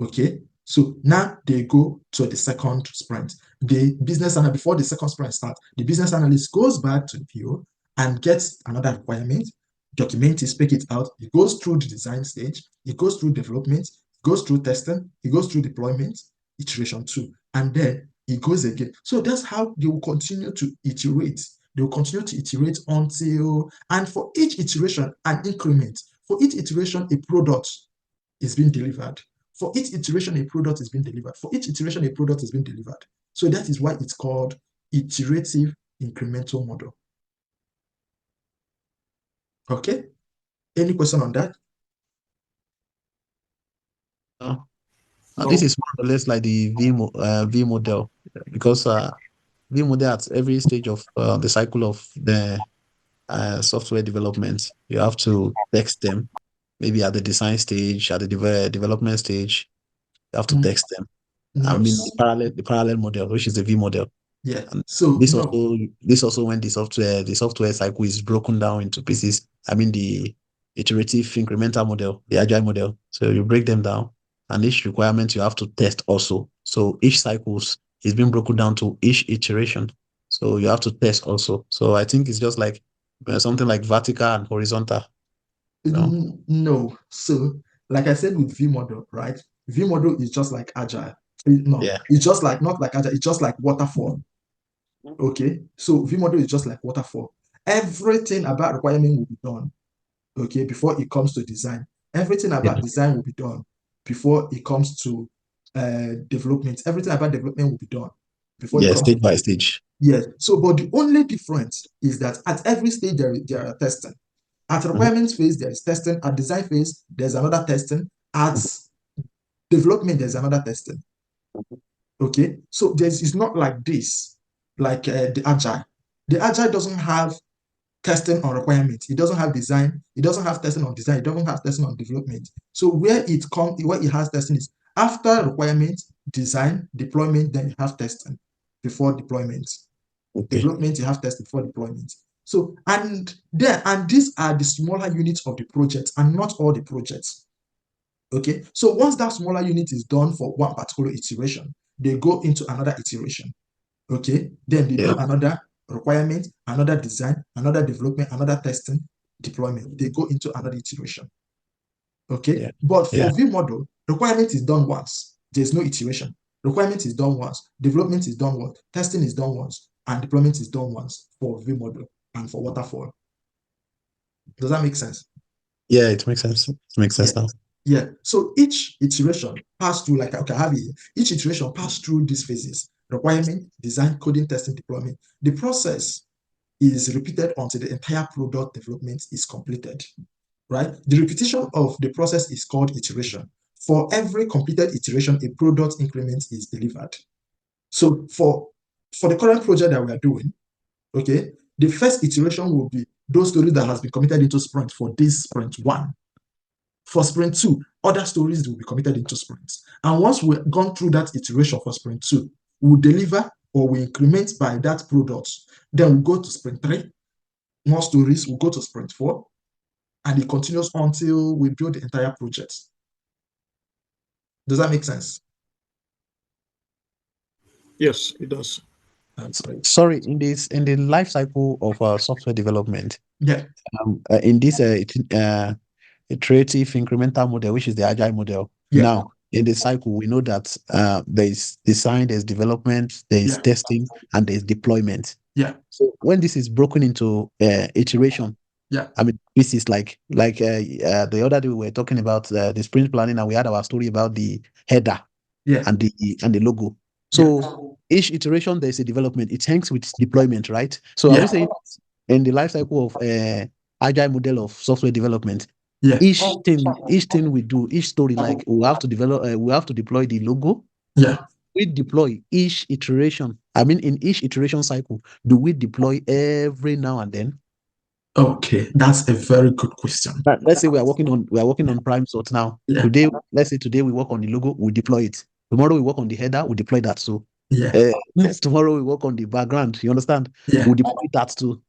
Okay, so now they go to the second sprint. The business analyst, before the second sprint starts, the business analyst goes back to the PO and gets another requirement, document it, speak it out. It goes through the design stage, it goes through development, it goes through testing, it goes through deployment, iteration 2, and then it goes again. So that's how they will continue to iterate. They will continue to iterate until, and for each iteration, an increment. For each iteration, a product is being delivered. For each iteration, a product is being delivered. For each iteration, a product is being delivered. So that is why it's called iterative incremental model. Okay? Any question on that? This is more or less like the V model, because V model at every stage of the cycle of the software development, you have to text them. Maybe at the design stage, at the development stage, you have to text them. I No. mean the parallel model, which is the V model. Yeah. And So this no. also when the software cycle is broken down into pieces. I mean the iterative incremental model, the agile model. So you break them down, and each requirement you have to test also. So each cycles is being broken down to each iteration. So you have to test also. So I think it's just like something like vertical and horizontal. No. So, like I said with V model, right? V model is just like agile. No, Yeah. it's just like, not like agile, it's just like waterfall. Okay. So V model is just like waterfall. Everything about requirement will be done, okay, before it comes to design. Everything Yeah. about design will be done before it comes to development. Everything about development will be done before it Yeah, comes to stage by stage. yes. So, but the only difference is that at every stage there are testing. At requirements phase, there is testing. At design phase, there's another testing. At development, there's another testing. Okay, so it's not like this, like the agile. The Agile doesn't have testing on requirements. It doesn't have design. It doesn't have testing on design. It doesn't have testing on development. So where it has testing is after requirement, design, deployment, then you have testing before deployment. Okay. Development, you have testing before deployment. So, and these are the smaller units of the project and not all the projects. Okay. So once that smaller unit is done for one particular iteration, they go into another iteration. Okay. Then they do another requirement, another design, another development, another testing, deployment. They go into another iteration. Okay. But for V model, requirement is done once. There's no iteration. Requirement is done once. Development is done once. Testing is done once. And deployment is done once for V model and for waterfall. Does that make sense? Yeah, it makes sense. It makes sense now. Yeah. So each iteration pass through, like, okay, I have it. Each iteration pass through these phases: requirement, design, coding, testing, deployment. The process is repeated until the entire product development is completed, right? The repetition of the process is called iteration. For every completed iteration, a product increment is delivered. So for the current project that we are doing, okay, the first iteration will be those stories that has been committed into sprint for this sprint 1. For sprint 2, other stories will be committed into sprints. And once we've gone through that iteration for sprint 2, we'll deliver or we increment by that product. Then we'll go to sprint 3, more stories, we'll go to sprint 4, and it continues until we build the entire project. Does that make sense? Yes, it does. Sorry, in the life cycle of software development, Yeah. In this iterative incremental model, which is the agile model. Yeah. Now, in the cycle, we know that there is design, there's development, there is testing, and there's deployment. Yeah. So when this is broken into iteration, I mean, this is like the other day we were talking about the sprint planning, and we had our story about the header and the logo. So each iteration there's a development. It hangs with deployment, right? So I would say in the life cycle of agile model of software development, each thing we do, each story, like we have to develop, we have to deploy the logo. We deploy each iteration. I mean, in each iteration cycle, do we deploy every now and then? Okay, that's a very good question. Let's say we are working on prime sort now. Today, let's say today we work on the logo, we deploy it. Tomorrow we work on the header, we deploy that. So tomorrow we work on the background. You understand? We deploy that too.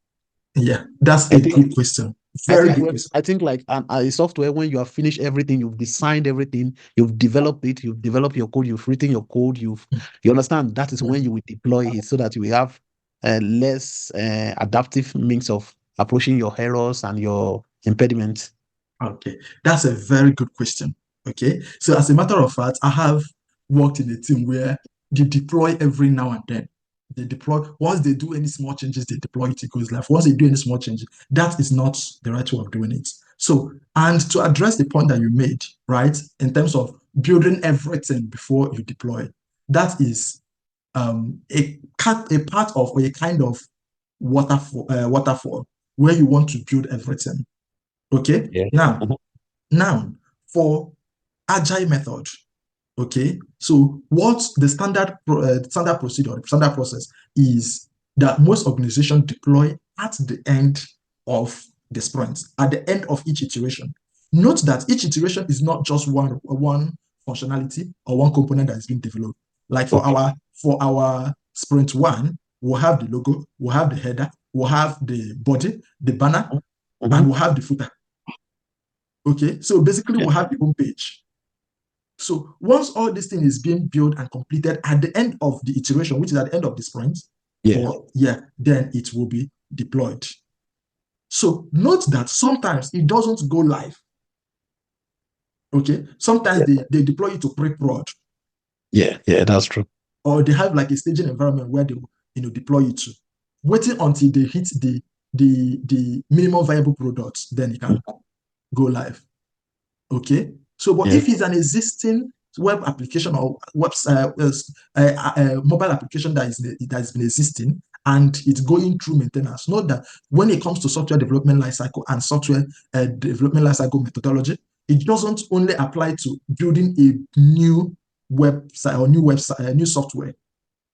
Yeah, that's a good question. Very good question. I think like a software, when you have finished everything, you've designed everything, you've developed it, you've developed your code, you've written your code, you understand? That is when you will deploy it so that you will have less adaptive means of approaching your errors and your impediments. Okay, that's a very good question. Okay, so as a matter of fact, I have worked in a team where they deploy every now and then. They deploy, once they do any small changes, they deploy it, it goes live. Once they do any small changes, that is not the right way of doing it. So, and to address the point that you made, right, in terms of building everything before you deploy, that is a part of, or a kind of waterfall where you want to build everything. Okay. Now for agile method, okay, so what the standard procedure, the standard process is that most organizations deploy at the end of the sprint, at the end of each iteration. Note that each iteration is not just one functionality or one component that is being developed. Like for our sprint 1, we'll have the logo, we'll have the header, we'll have the body, the banner, and we'll have the footer. Okay, so basically we'll have the home page. So once all this thing is being built and completed at the end of the iteration, which is at the end of the sprint, then it will be deployed. So note that sometimes it doesn't go live. Okay, sometimes they deploy it to pre-prod. Yeah, that's true. Or they have like a staging environment where they deploy it to, waiting until they hit the minimum viable product, then it can go live. Okay, so but if it's an existing web application or website, mobile application that has been existing and it's going through maintenance, note that when it comes to software development lifecycle and software development lifecycle methodology, it doesn't only apply to building a new website or new software.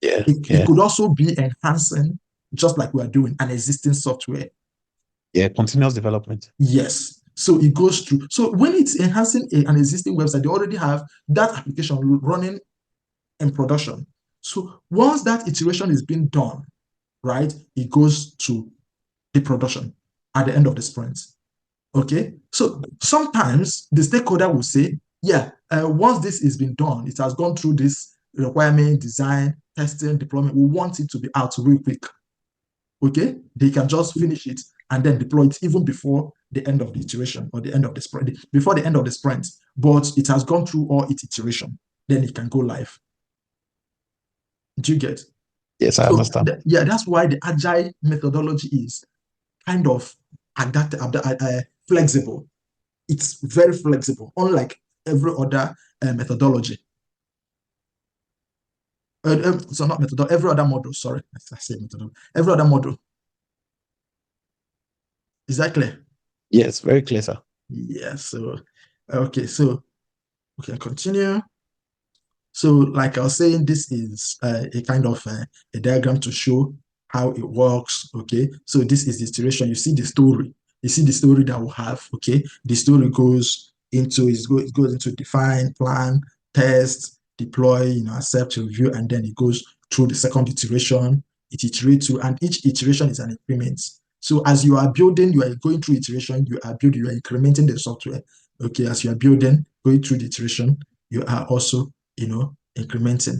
It could also be enhancing just like we are doing an existing software. Yeah, continuous development. Yes. So it goes through. So when it's enhancing an existing website, they already have that application running in production. So once that iteration is being done, right, it goes to the production at the end of the sprint. Okay. So sometimes the stakeholder will say, yeah, once this has been done, it has gone through this requirement, design, testing, deployment. We want it to be out real quick. Okay. They can just finish it and then deploy it even before the end of the iteration or the end of the sprint, before the end of the sprint. But it has gone through all its iteration. Then it can go live. Do you get? Yes, I So understand. yeah, that's why the agile methodology is kind of adapted, flexible. It's very flexible, unlike every other methodology. So not methodology, every other model. Sorry, I say methodology. Every other model. Is that clear? Yes, very clear, sir. Yeah. So okay. So we can continue. So, like I was saying, this is a kind of a diagram to show how it works. Okay, so this is the iteration. You see the story. You see the story that we have. Okay, the story goes into it goes into define, plan, test, deploy, accept, review, and then it goes through the second iteration. It iterates through, and each iteration is an increment. So as you are building, you are going through iteration. You are building, you are incrementing the software. Okay, as you are building, going through the iteration, you are also incrementing.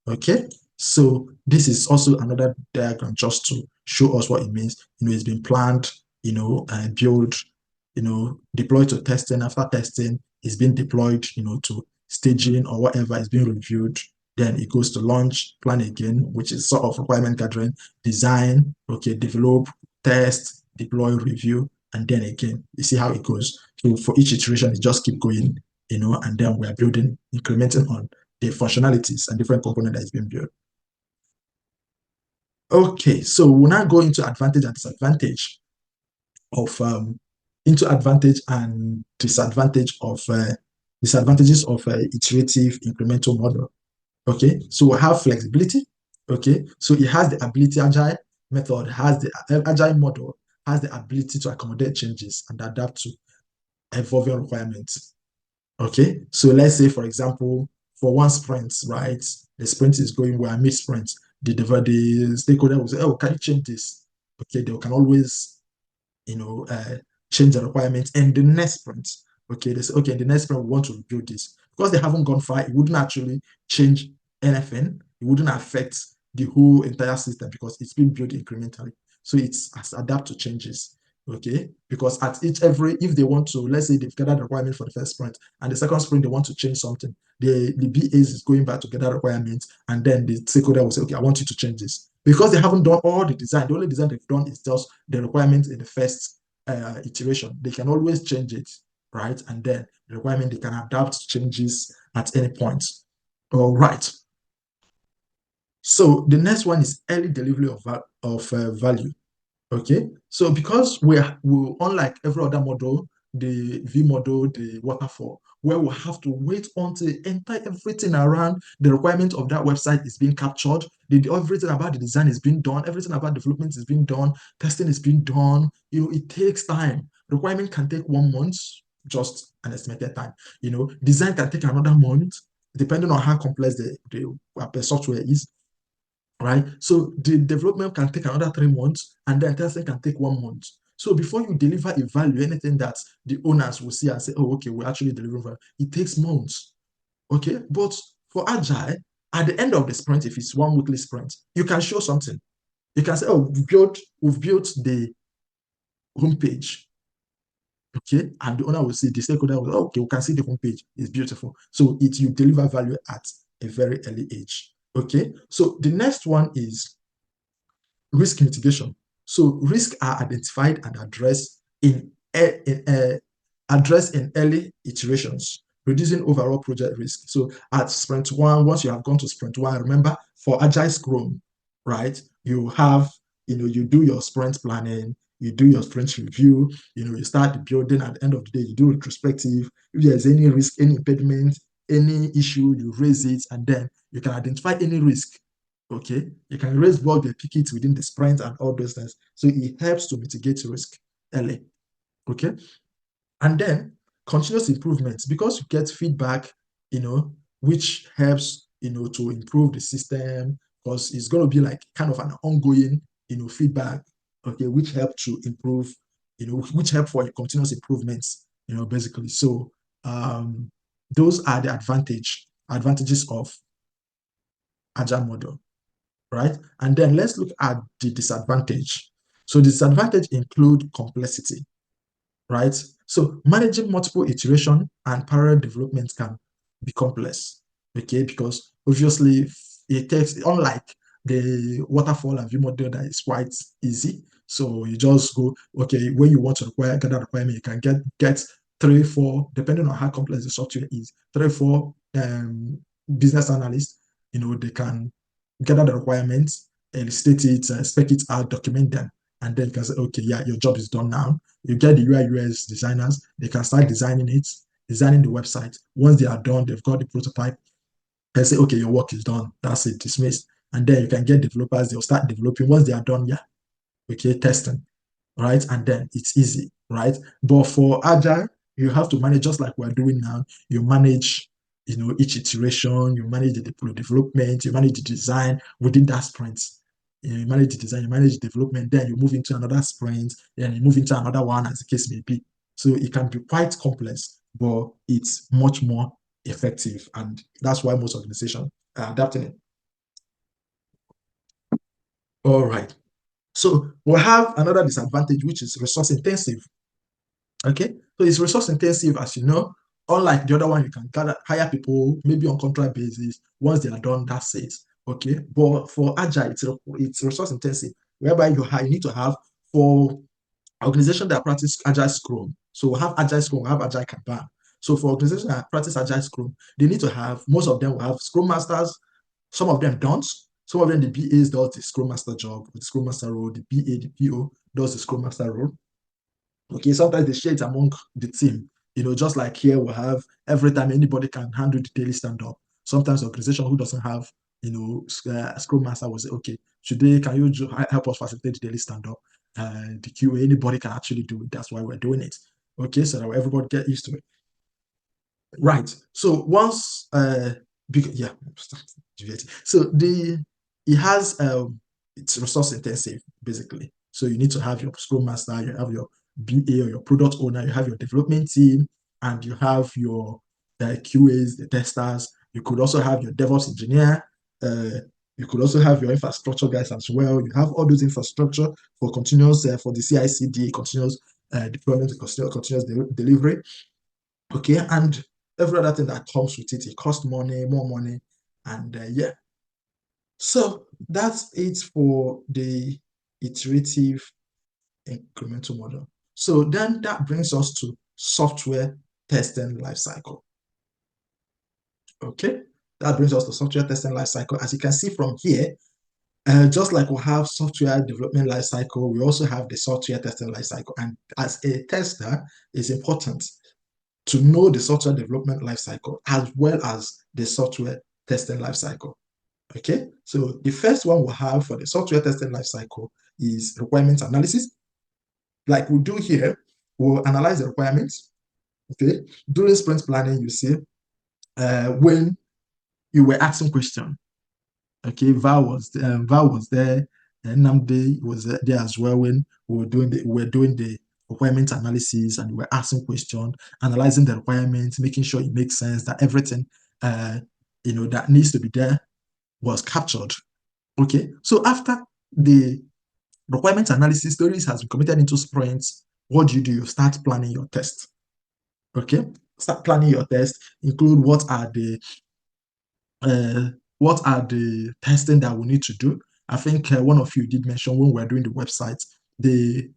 Okay, so this is also another diagram just to show us what it means. It's been planned, and built, deployed to testing. After testing, it's been deployed, to staging or whatever is being reviewed. Then it goes to launch, plan again, which is sort of requirement gathering, design, okay, develop, test, deploy, review, and then again, you see how it goes. So for each iteration, it just keep going, and then we are building, incrementing on the functionalities and different components that is being built. Okay, so we'll now go into advantage and disadvantage of advantage and disadvantage of disadvantages of iterative incremental model. Okay, so we have flexibility. Okay, so it has the ability, agile method has the agile model has the ability to accommodate changes and adapt to evolving requirements. Okay, so let's say, for example, for one sprint, right, the sprint is going well, mid sprint, the stakeholder will say, oh, can you change this? Okay, they can always, change the requirements in the next sprint. Okay, they say, okay, in the next sprint, we want to review this. Because they haven't gone far, it wouldn't actually change anything. It wouldn't affect the whole entire system because it's been built incrementally. So it's adapt to changes. Okay, because at if they want to, let's say they've gathered the requirement for the first sprint and the second sprint they want to change something, the BAs is going back to gather requirements, and then the stakeholder will say, okay, I want you to change this. Because they haven't done all the design, the only design they've done is just the requirements in the first iteration. They can always change it, right? And then the requirement, they can adapt changes at any point. All right. So the next one is early delivery of value. Okay, so because we unlike every other model, the V model, the waterfall, where we have to wait until entire everything around the requirement of that website is being captured, everything about the design is being done, everything about development is being done, testing is being done. It takes time. Requirement can take 1 month, just an estimated time. Design can take another month, depending on how complex the software is, right? So the development can take another 3 months, and then testing can take 1 month. So before you deliver a value, anything that the owners will see and say, oh, okay, we're actually delivering value, it takes months. Okay, but for agile, at the end of the sprint, if it's one weekly sprint, you can show something. You can say, oh, we've built the homepage. Okay, and the owner will see, the stakeholder will say, oh, okay, we can see the homepage. It's beautiful. So you deliver value at a very early age. Okay, so the next one is risk mitigation. So risks are identified and addressed in early iterations, reducing overall project risk. So at sprint one, once you have gone to sprint one, remember for agile scrum, right? You have, you do your sprint planning, you do your sprint review, you start the building. At the end of the day, you do retrospective. If there's any risk, any impediment, any issue, you raise it, and then you can identify any risk. Okay, you can raise bug and pick it within the sprint and all those things. So it helps to mitigate risk early. Okay, and then continuous improvements, because you get feedback, which helps, to improve the system, because it's going to be like kind of an ongoing, feedback, okay, which help to improve, which help for continuous improvements, basically. So those are the advantages of agile model, right? And then let's look at the disadvantage. So the disadvantage include complexity, right? So managing multiple iteration and parallel development can be complex, okay? Because obviously it takes, unlike the waterfall and view model that is quite easy. So you just go, okay, when you want to gather requirement, you can get 3, 4, depending on how complex the software is, 3, 4 business analysts, they can gather the requirements, state it, spec it out, document them, and then you can say, okay, yeah, your job is done now. You get the UI UX designers, they can start designing the website. Once they are done, they've got the prototype, and say, okay, your work is done. That's it, dismissed. And then you can get developers, they'll start developing. Once they are done, yeah, okay, testing, right? And then it's easy, right? But for agile, you have to manage just like we're doing now. You manage, each iteration, you manage the development, you manage the design within that sprint. You manage the design, you manage the development, then you move into another sprint, then you move into another one, as the case may be. So it can be quite complex, but it's much more effective. And that's why most organizations are adapting it. All right. So we have another disadvantage, which is resource intensive. Okay, so it's resource intensive, as you know. Unlike the other one, you can hire people maybe on contract basis. Once they are done, that's it. Okay, but for agile, it's resource intensive, whereby you need to have, for organization that practice agile scrum. So we have agile scrum, we have agile Kanban. So for organizations that practice agile scrum, they need to have, most of them will have scrum masters. Some of them don't. Some of them, the BAs does the scrum master job, the scrum master role. The BA, the PO does the scrum master role. Okay, sometimes they share it among the team. Just like here we have, every time anybody can handle the daily stand-up. Sometimes the organization who doesn't have, a scrum master will say, okay, today can you help us facilitate the daily stand-up? The QA, anybody can actually do it. That's why we're doing it. Okay, so that everybody get used to it. Right. So once, yeah, so it has, it's resource intensive basically. So you need to have your scrum master, you have your BA or your product owner, you have your development team, and you have your QAs, the testers. You could also have your DevOps engineer. You could also have your infrastructure guys as well. You have all those infrastructure for continuous, for the CI/CD, continuous deployment, continuous delivery. Okay, and every other thing that comes with it, it costs money, more money, and yeah. So that's it for the iterative incremental model. So then that brings us to software testing lifecycle. Okay, that brings us to software testing lifecycle. As you can see from here, just like we have software development lifecycle, we also have the software testing lifecycle. And as a tester, it's important to know the software development lifecycle as well as the software testing lifecycle. Okay, so the first one we'll have for the software testing lifecycle is requirements analysis. Like we do here, we'll analyze the requirements. Okay, during sprint planning, you see, when you were asking question. Okay, Val was there, and Namde was there as well when we were doing the requirement analysis, and we were asking questions, analyzing the requirements, making sure it makes sense, that everything that needs to be there was captured. Okay, so after the requirement analysis stories has been committed into sprints, what do? You start planning your test. Okay, start planning your test. Include what are the testing that we need to do. I think one of you did mention when we were doing the website, the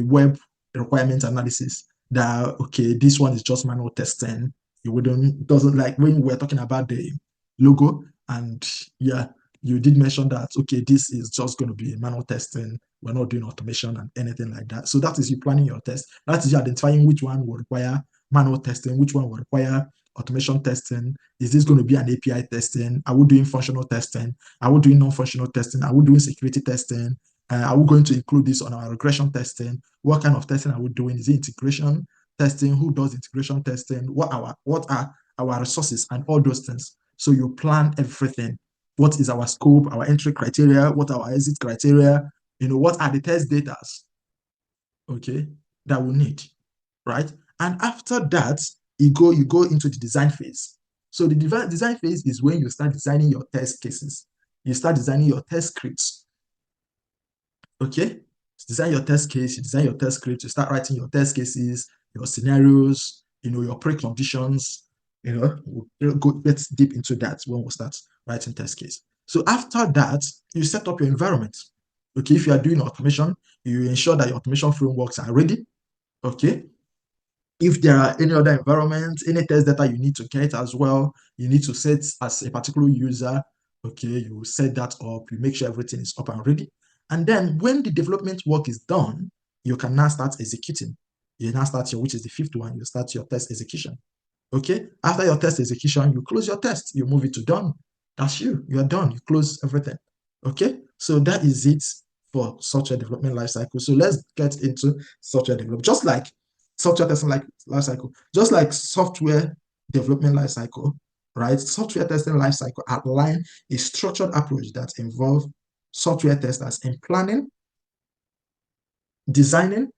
web requirement analysis, that okay, this one is just manual testing. It doesn't, like when we were talking about the logo, and yeah, you did mention that okay, this is just going to be manual testing. We're not doing automation and anything like that. So that is you planning your test. That is you identifying which one will require manual testing, which one will require automation testing? Is this going to be an API testing? Are we doing functional testing? Are we doing non-functional testing? Are we doing security testing? Are we going to include this on our regression testing? What kind of testing are we doing? Is it integration testing? Who does integration testing? What are our resources and all those things? So you plan everything. What is our scope, our entry criteria? What are our exit criteria? What are the test data, okay, that we need, right? And after that, you go into the design phase. So the design phase is when you start designing your test cases. You start designing your test scripts. Okay? Design your test case, you design your test script, you start writing your test cases, your scenarios, your preconditions. We'll get deep into that when we start writing test case. So after that, you set up your environment. Okay, if you are doing automation, you ensure that your automation frameworks are ready. Okay, if there are any other environments, any test data you need to get as well, you need to set as a particular user. Okay, you set that up, you make sure everything is up and ready. And then when the development work is done, you can now start executing. You now start which is the fifth one, you start your test execution. Okay, after your test execution, you close your test, you move it to done. That's you are done, you close everything. Okay, so that is it for software development lifecycle. So let's get into software development. Just like software testing lifecycle, just like software development lifecycle, right? Software testing lifecycle outline a structured approach that involves software testers in planning, designing,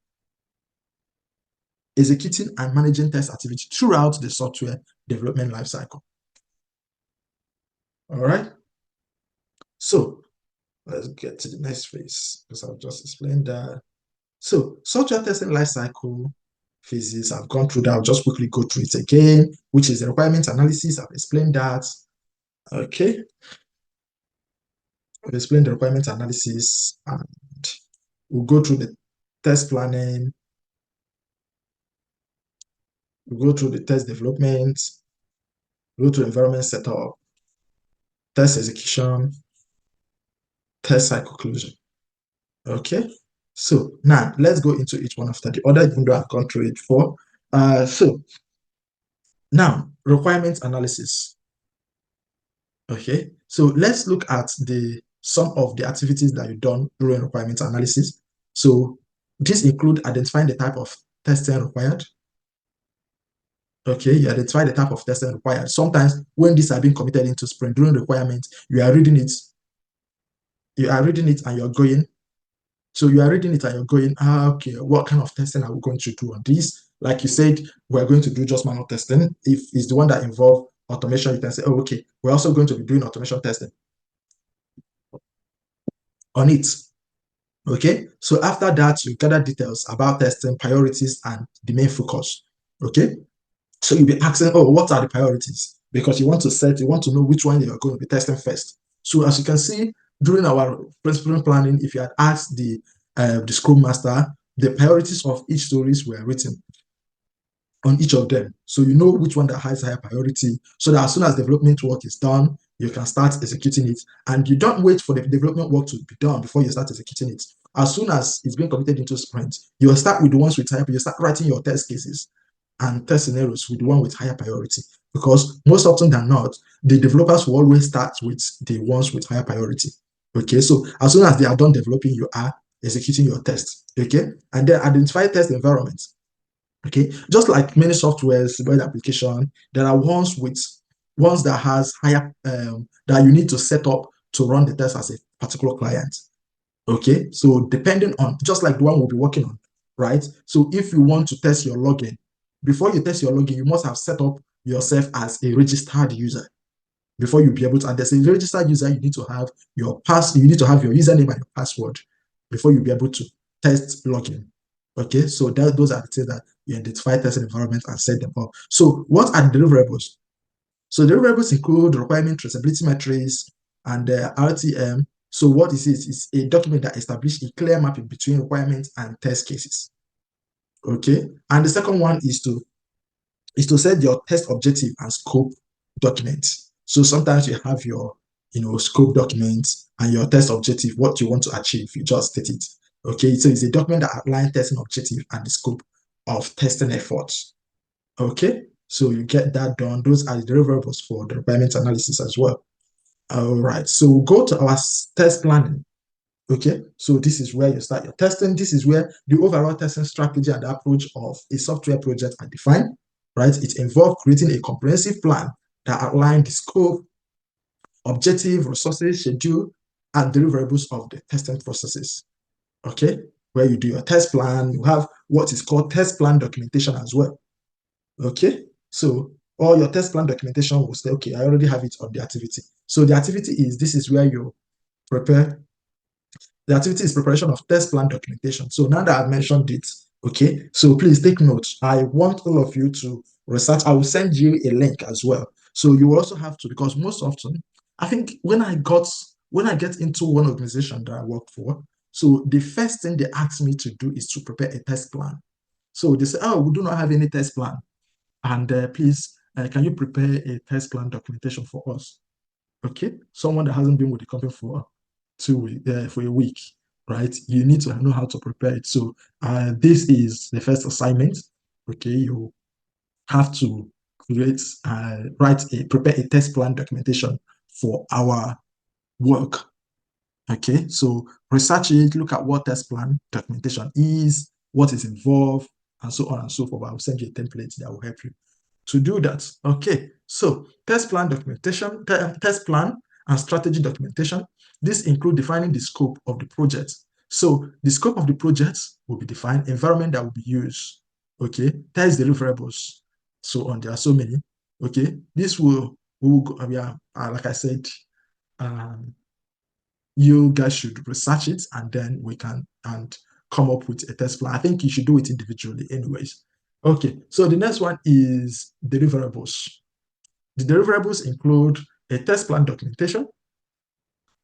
executing, and managing test activity throughout the software development lifecycle. All right. So let's get to the next phase because I've just explained that. So software testing lifecycle phases, I've gone through that. I'll just quickly go through it again, which is the requirement analysis. I've explained that. Okay. I've explained the requirement analysis and we'll go through the test planning. We'll go through the test development, go to environment setup, test execution, test cycle closure. Okay. So now let's go into each one after the other, even though I've gone through it before. So now requirement analysis. Okay. So let's look at some of the activities that you've done during requirement analysis. So this include identifying the type of testing required. Okay, you identify the type of testing required. Sometimes when these are being committed into sprint during requirement, you are reading it and you're going. So you are reading it and you're going, okay, what kind of testing are we going to do on this? Like you said, we're going to do just manual testing. If it's the one that involves automation, you can say, oh, okay, we're also going to be doing automation testing on it. Okay, so after that, you gather details about testing, priorities, and the main focus. Okay, so you'll be asking, oh, what are the priorities? Because you want to know which one you're going to be testing first. So as you can see, during our sprint planning, if you had asked the Scrum Master, the priorities of each stories were written on each of them. So you know which one that has higher priority, so that as soon as development work is done, you can start executing it. And you don't wait for the development work to be done before you start executing it. As soon as it's being committed into sprint, you'll start with the ones with higher, you start writing your test cases and test scenarios with the one with higher priority. Because most often than not, the developers will always start with the ones with higher priority. Okay, so as soon as they are done developing, you are executing your test. Okay, and then identify test environments. Okay, just like many softwares, web application, there are ones that has higher that you need to set up to run the test as a particular client. Okay, so depending on, just like the one we'll be working on, right? So if you want to test your login, before you test your login, you must have set up yourself as a registered user before you'll be able to. And there's a registered user, you need to have your username and your password before you'll be able to test login. Okay, so those are the things that you identify testing environment and set them up. So what are the deliverables? So deliverables include requirement traceability metrics and RTM. So what is it? It's a document that establishes a clear mapping between requirements and test cases. Okay, and the second one is to set your test objective and scope documents. So sometimes you have your scope documents and your test objective, what you want to achieve. You just state it. Okay, so it's a document that outlines testing objective and the scope of testing efforts. Okay, So you get that done. Those are the deliverables for the requirement analysis as well. All right, so we'll go to our test planning. Okay, so this is where you start your testing. This is where the overall testing strategy and approach of a software project are defined, right? It involves creating a comprehensive plan that outlines the scope, objective, resources, schedule, and deliverables of the testing processes. Okay, where you do your test plan, you have what is called test plan documentation as well. Okay, so all your test plan documentation will say, okay, I already have it on the activity. So the activity is, this is where you prepare. The activity is preparation of test plan documentation. So now that I've mentioned it, okay, so please take notes. I want all of you to research. I will send you a link as well. So you also have to, because most often, I think when I get into one organization that I work for, so the first thing they ask me to do is to prepare a test plan. So they say, oh, we do not have any test plan. And please, can you prepare a test plan documentation for us? Okay, someone that hasn't been with the company for 2 weeks, for a week, right? You need to know how to prepare it. So this is the first assignment. Okay, you have to prepare a test plan documentation for our work. Okay, so research it, look at what test plan documentation is, what is involved, and so on and so forth. I will send you a template that will help you to do that. Okay, so test plan documentation, test plan and strategy documentation. This include defining the scope of the project. So the scope of the project will be defined, environment that will be used, okay, test deliverables, so on. There are so many. Okay, this will go, like I said, um, you guys should research it, and then we can come up with a test plan. I think you should do it individually anyways. Okay, so the next one is deliverables. The deliverables include a test plan documentation,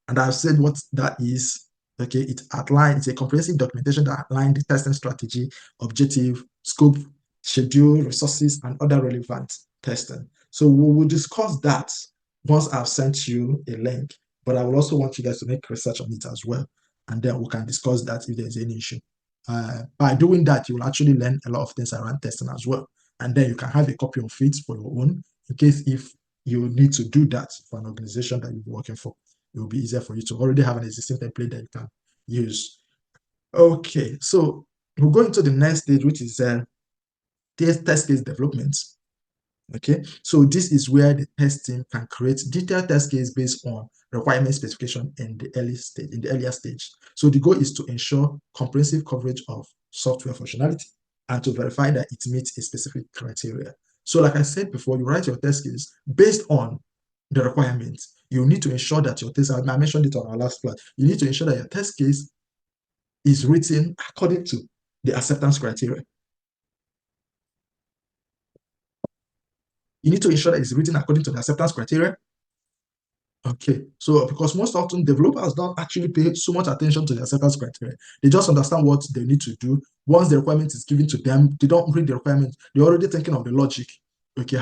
and I've said what that is. Okay, it's a comprehensive documentation that outlines the testing strategy, objective, scope, schedule, resources, and other relevant testing. So we will discuss that once I've sent you a link, but I will also want you guys to make research on it as well, and then we can discuss that if there's any issue. By doing that, you will actually learn a lot of things around testing as well, and then you can have a copy of it for your own in case if you need to do that for an organization that you're working for. It will be easier for you to already have an existing template that you can use. Okay, so we'll go into the next stage, which is test case development. Okay, so this is where the test team can create detailed test case based on requirement specification in the earlier stage. So the goal is to ensure comprehensive coverage of software functionality and to verify that it meets a specific criteria. So like I said before, you write your test case based on the requirements. You need to ensure that your test, I mentioned it on our last class, you need to ensure that your test case is written according to the acceptance criteria. You need to ensure that it's written according to the acceptance criteria. Okay, so because most often developers don't actually pay so much attention to the acceptance criteria. They just understand what they need to do. Once the requirement is given to them, they don't read the requirement. They're already thinking of the logic. Okay,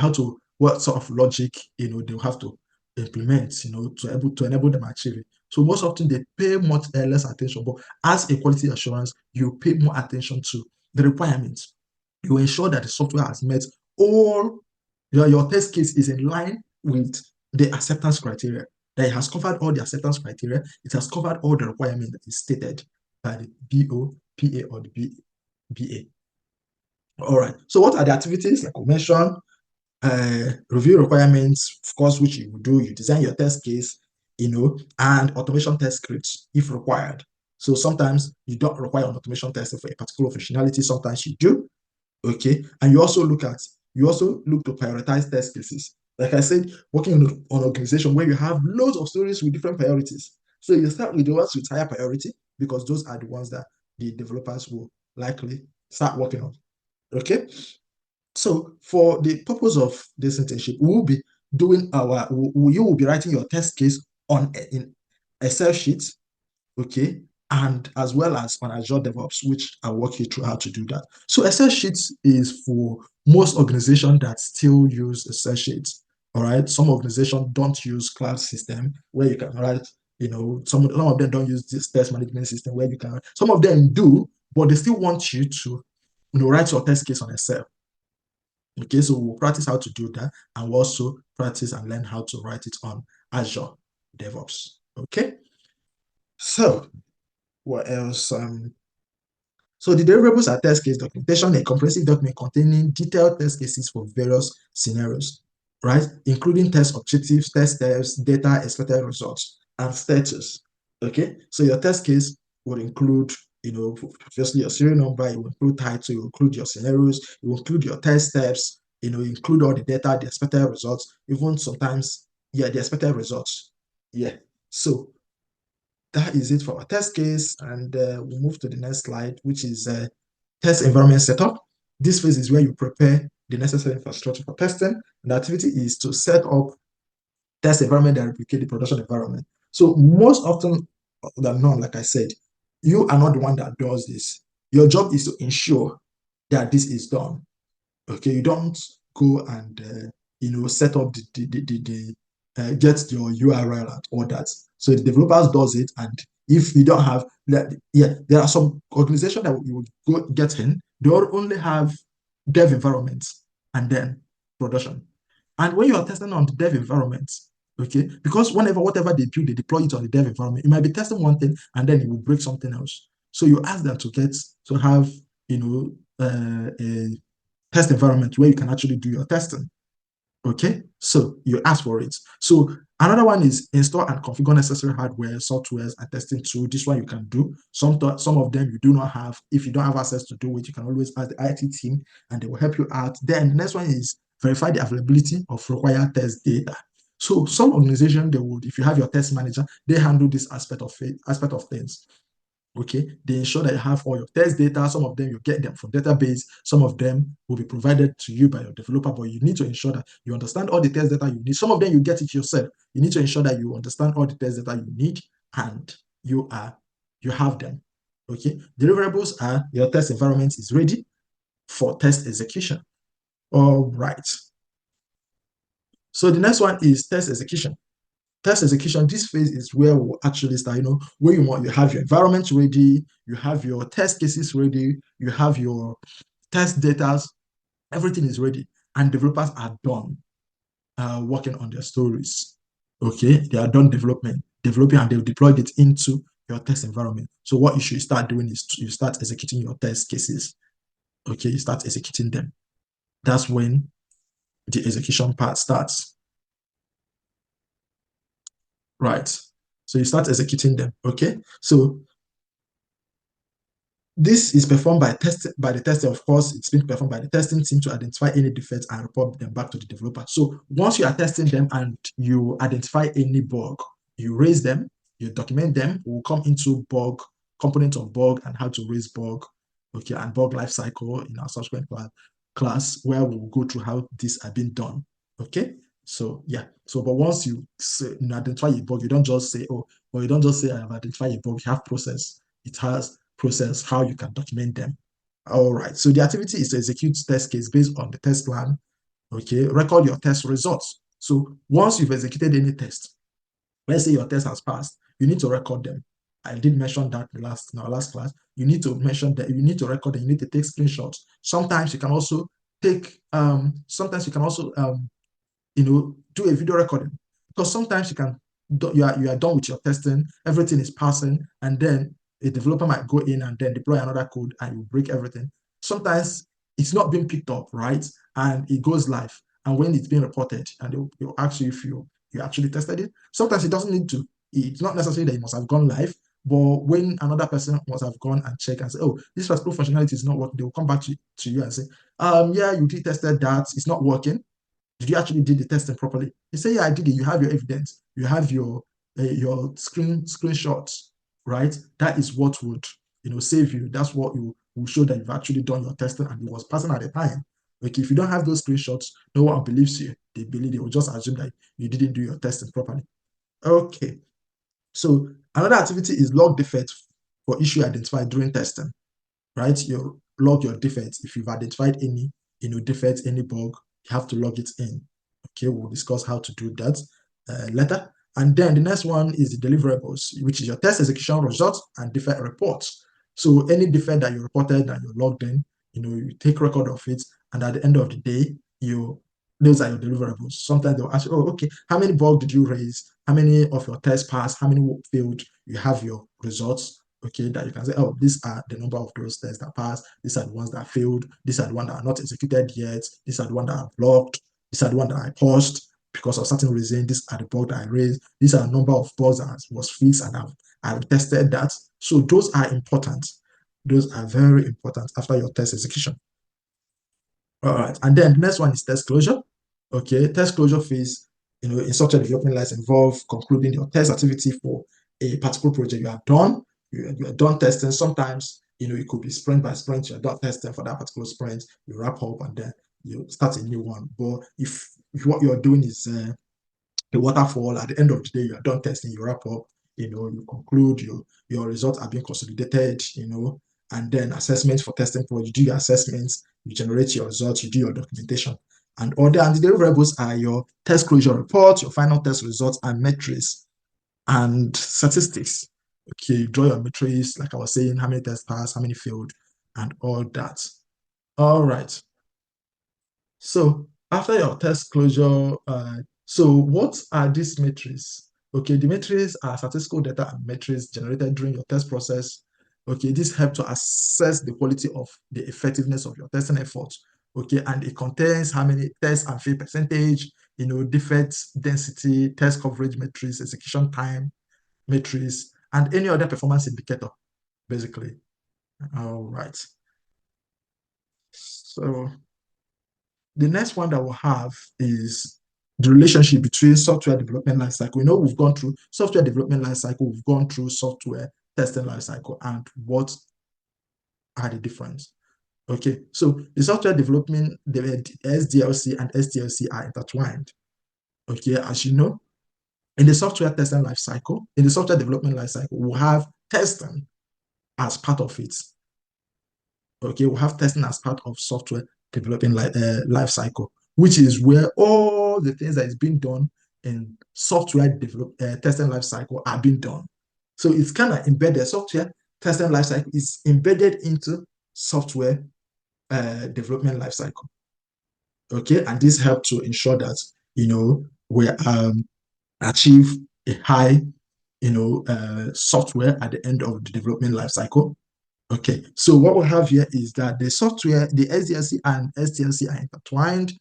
what sort of logic, they'll have to implement, to enable them achieve it. So most often they pay much less attention. But as a quality assurance, you pay more attention to the requirements. You ensure that the software has met all your test case is in line with the acceptance criteria, that it has covered all the acceptance criteria, it has covered all the requirements that is stated by the BO, PA, or the BA. All right, so what are the activities? Like I mentioned, review requirements, of course, which you do, you design your test case, and automation test scripts if required. So sometimes you don't require an automation test for a particular functionality, sometimes you do. Okay, and you also look to prioritize test cases. Like I said, working on an organization where you have loads of stories with different priorities. So you start with the ones with higher priority because those are the ones that the developers will likely start working on. Okay, so for the purpose of this internship, we will be doing you will be writing your test case in Excel sheet, okay, and as well as on Azure DevOps, which I'll walk you through how to do that. So Excel sheets is for most organizations that still use Excel sheets. All right, some organizations don't use cloud system where you can write. Some of them don't use this test management system where you can. Some of them do, but they still want you to, write your test case on Excel. Okay, so we'll practice how to do that, and we'll also practice and learn how to write it on Azure DevOps. Okay, so what else? So the deliverables are test case documentation, a comprehensive document containing detailed test cases for various scenarios, right? Including test objectives, test steps, data, expected results, and status. Okay, so your test case would include, obviously your serial number, it will include title, it will include your scenarios, it will include your test steps, include all the data, the expected results, even sometimes, the expected results. Yeah. So that is it for our test case, and we'll move to the next slide, which is test environment setup. This phase is where you prepare the necessary infrastructure for testing, and the activity is to set up test environment that replicate the production environment. So most often than not, like I said, you are not the one that does this. Your job is to ensure that this is done. Okay, you don't go and set up get your URL and all that. So the developers does it, and if you don't have that, there are some organizations that you would go get in. They only have dev environments and then production. And when you are testing on the dev environment, okay, because whatever they build, they deploy it on the dev environment. You might be testing one thing and then it will break something else. So you ask them to have a test environment where you can actually do your testing. Okay, so you ask for it. So another one is install and configure necessary hardware, softwares, and testing tool. This one you can do. Some of them you do not have. If you don't have access to do it, you can always ask the IT team and they will help you out. Then the next one is verify the availability of required test data. So some organization, they would, if you have your test manager, they handle this aspect of things. Okay, they ensure that you have all your test data. Some of them you get them from database, some of them will be provided to you by your developer, but you need to ensure that you understand all the test data you need. Some of them you get it yourself. You need to ensure that you understand all the test data you need and you have them. Okay, deliverables are your test environment is ready for test execution. All right, so the next one is test execution. Test execution, this phase is where we'll actually start, where you have your environment ready, you have your test cases ready, you have your test data, everything is ready, and developers are done working on their stories. Okay, they are done developing, and they've deployed it into your test environment. So what you should start doing is you start executing your test cases. Okay, you start executing them. That's when the execution part starts. Right. So you start executing them. Okay. So this is performed by the tester. Of course, it's being performed by the testing team to identify any defects and report them back to the developer. So once you are testing them and you identify any bug, you raise them, you document them. We'll come into bug, component of bug, and how to raise bug, okay, and bug lifecycle in our subsequent class, where we'll go through how these are being done. Okay. So yeah. So but once you identify a bug, you don't just say, I have identified a bug. You have process. It has process, how you can document them. All right. So the activity is to execute test case based on the test plan. Okay. Record your test results. So once you've executed any test, let's say your test has passed, you need to record them. I did mention that in our last class. You need to mention that you need to record them. You need to take screenshots. Sometimes you can also take. Do a video recording, because sometimes you are done with your testing, everything is passing, and then a developer might go in and then deploy another code and you break everything. Sometimes it's not being picked up, right? And it goes live. And when it's being reported, and they'll ask you if you actually tested it. Sometimes it doesn't need to. It's not necessarily that it must have gone live, but when another person must have gone and checked and say, oh, this particular functionality is not working, they'll come back to you and say, yeah, you did tested that, it's not working. Did you actually did the testing properly? You say, yeah, I did it. You have your evidence. You have your screenshots, right? That is what would save you. That's what you will show that you've actually done your testing and it was passing at the time. Like if you don't have those screenshots, no one believes you. They will just assume that you didn't do your testing properly. Okay. So another activity is log defects for issue identified during testing, right? You log your defects. If you've identified any defects, any bug, you have to log it in. Okay, we'll discuss how to do that later. And then the next one is the deliverables, which is your test execution results and defect reports. So any defect that you reported and you logged in, you take record of it, and at the end of the day, those are your deliverables. Sometimes they'll ask you, oh, okay, how many bugs did you raise? How many of your tests passed? How many failed? You have your results, okay, that you can say, oh, these are the number of those tests that passed. These are the ones that failed. These are the ones that are not executed yet. These are the ones that are blocked. These are the ones that I paused because of certain reason. These are the bugs that I raised. These are the number of bugs that was fixed and I've tested that. So those are important. Those are very important after your test execution. All right, and then the next one is test closure. Okay, test closure phase, in software development life involve concluding your test activity for a particular project you have done. You are done testing. Sometimes, it could be sprint by sprint. You're done testing for that particular sprint. You wrap up and then you start a new one. But if what you're doing is a waterfall, at the end of the day, you are done testing, you wrap up, you conclude, your results are being consolidated, and then assessments for testing point, you do your assessments, you generate your results, you do your documentation. And the deliverables are your test closure report, your final test results, and metrics and statistics. Okay, you draw your metrics, like I was saying, how many tests passed, how many failed, and all that. All right. So after your test closure, so what are these metrics? Okay, the metrics are statistical data and metrics generated during your test process. Okay, this help to assess the quality of the effectiveness of your testing efforts. Okay, and it contains how many tests and fail percentage, defect density, test coverage metrics, execution time metrics, and any other performance indicator, basically. All right. So the next one that we'll have is the relationship between software development lifecycle. We've gone through software development lifecycle, we've gone through software testing lifecycle, and what are the difference? Okay, so the software development, the SDLC and STLC are intertwined. Okay, as you know, in the software testing lifecycle, in the software development lifecycle, we'll have testing as part of it. Okay, we'll have testing as part of software developing life cycle, which is where all the things that is being done in software testing life cycle are being done. So it's kind of embedded. Software testing life cycle is embedded into software development life cycle. Okay, and this helps to ensure that we achieve a high software at the end of the development life cycle. Okay, so what we have here is that the software, the SDLC and STLC are intertwined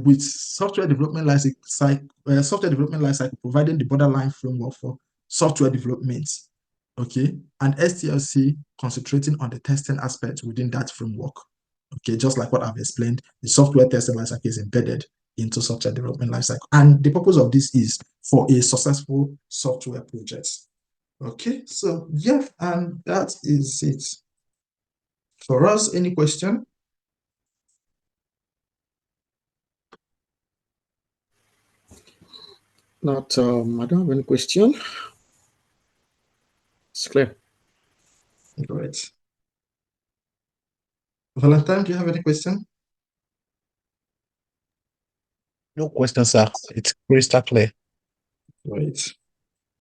with software development lifecycle, providing the borderline framework for software development. Okay, and STLC concentrating on the testing aspect within that framework. Okay, just like what I've explained, the software testing lifecycle is embedded into software development lifecycle, and the purpose of this is for a successful software project. Okay, so yeah, and that is it for us. Any question? I don't have any question. It's clear. Great. Valentine, do you have any question? No question, sir. It's crystal clear. Great.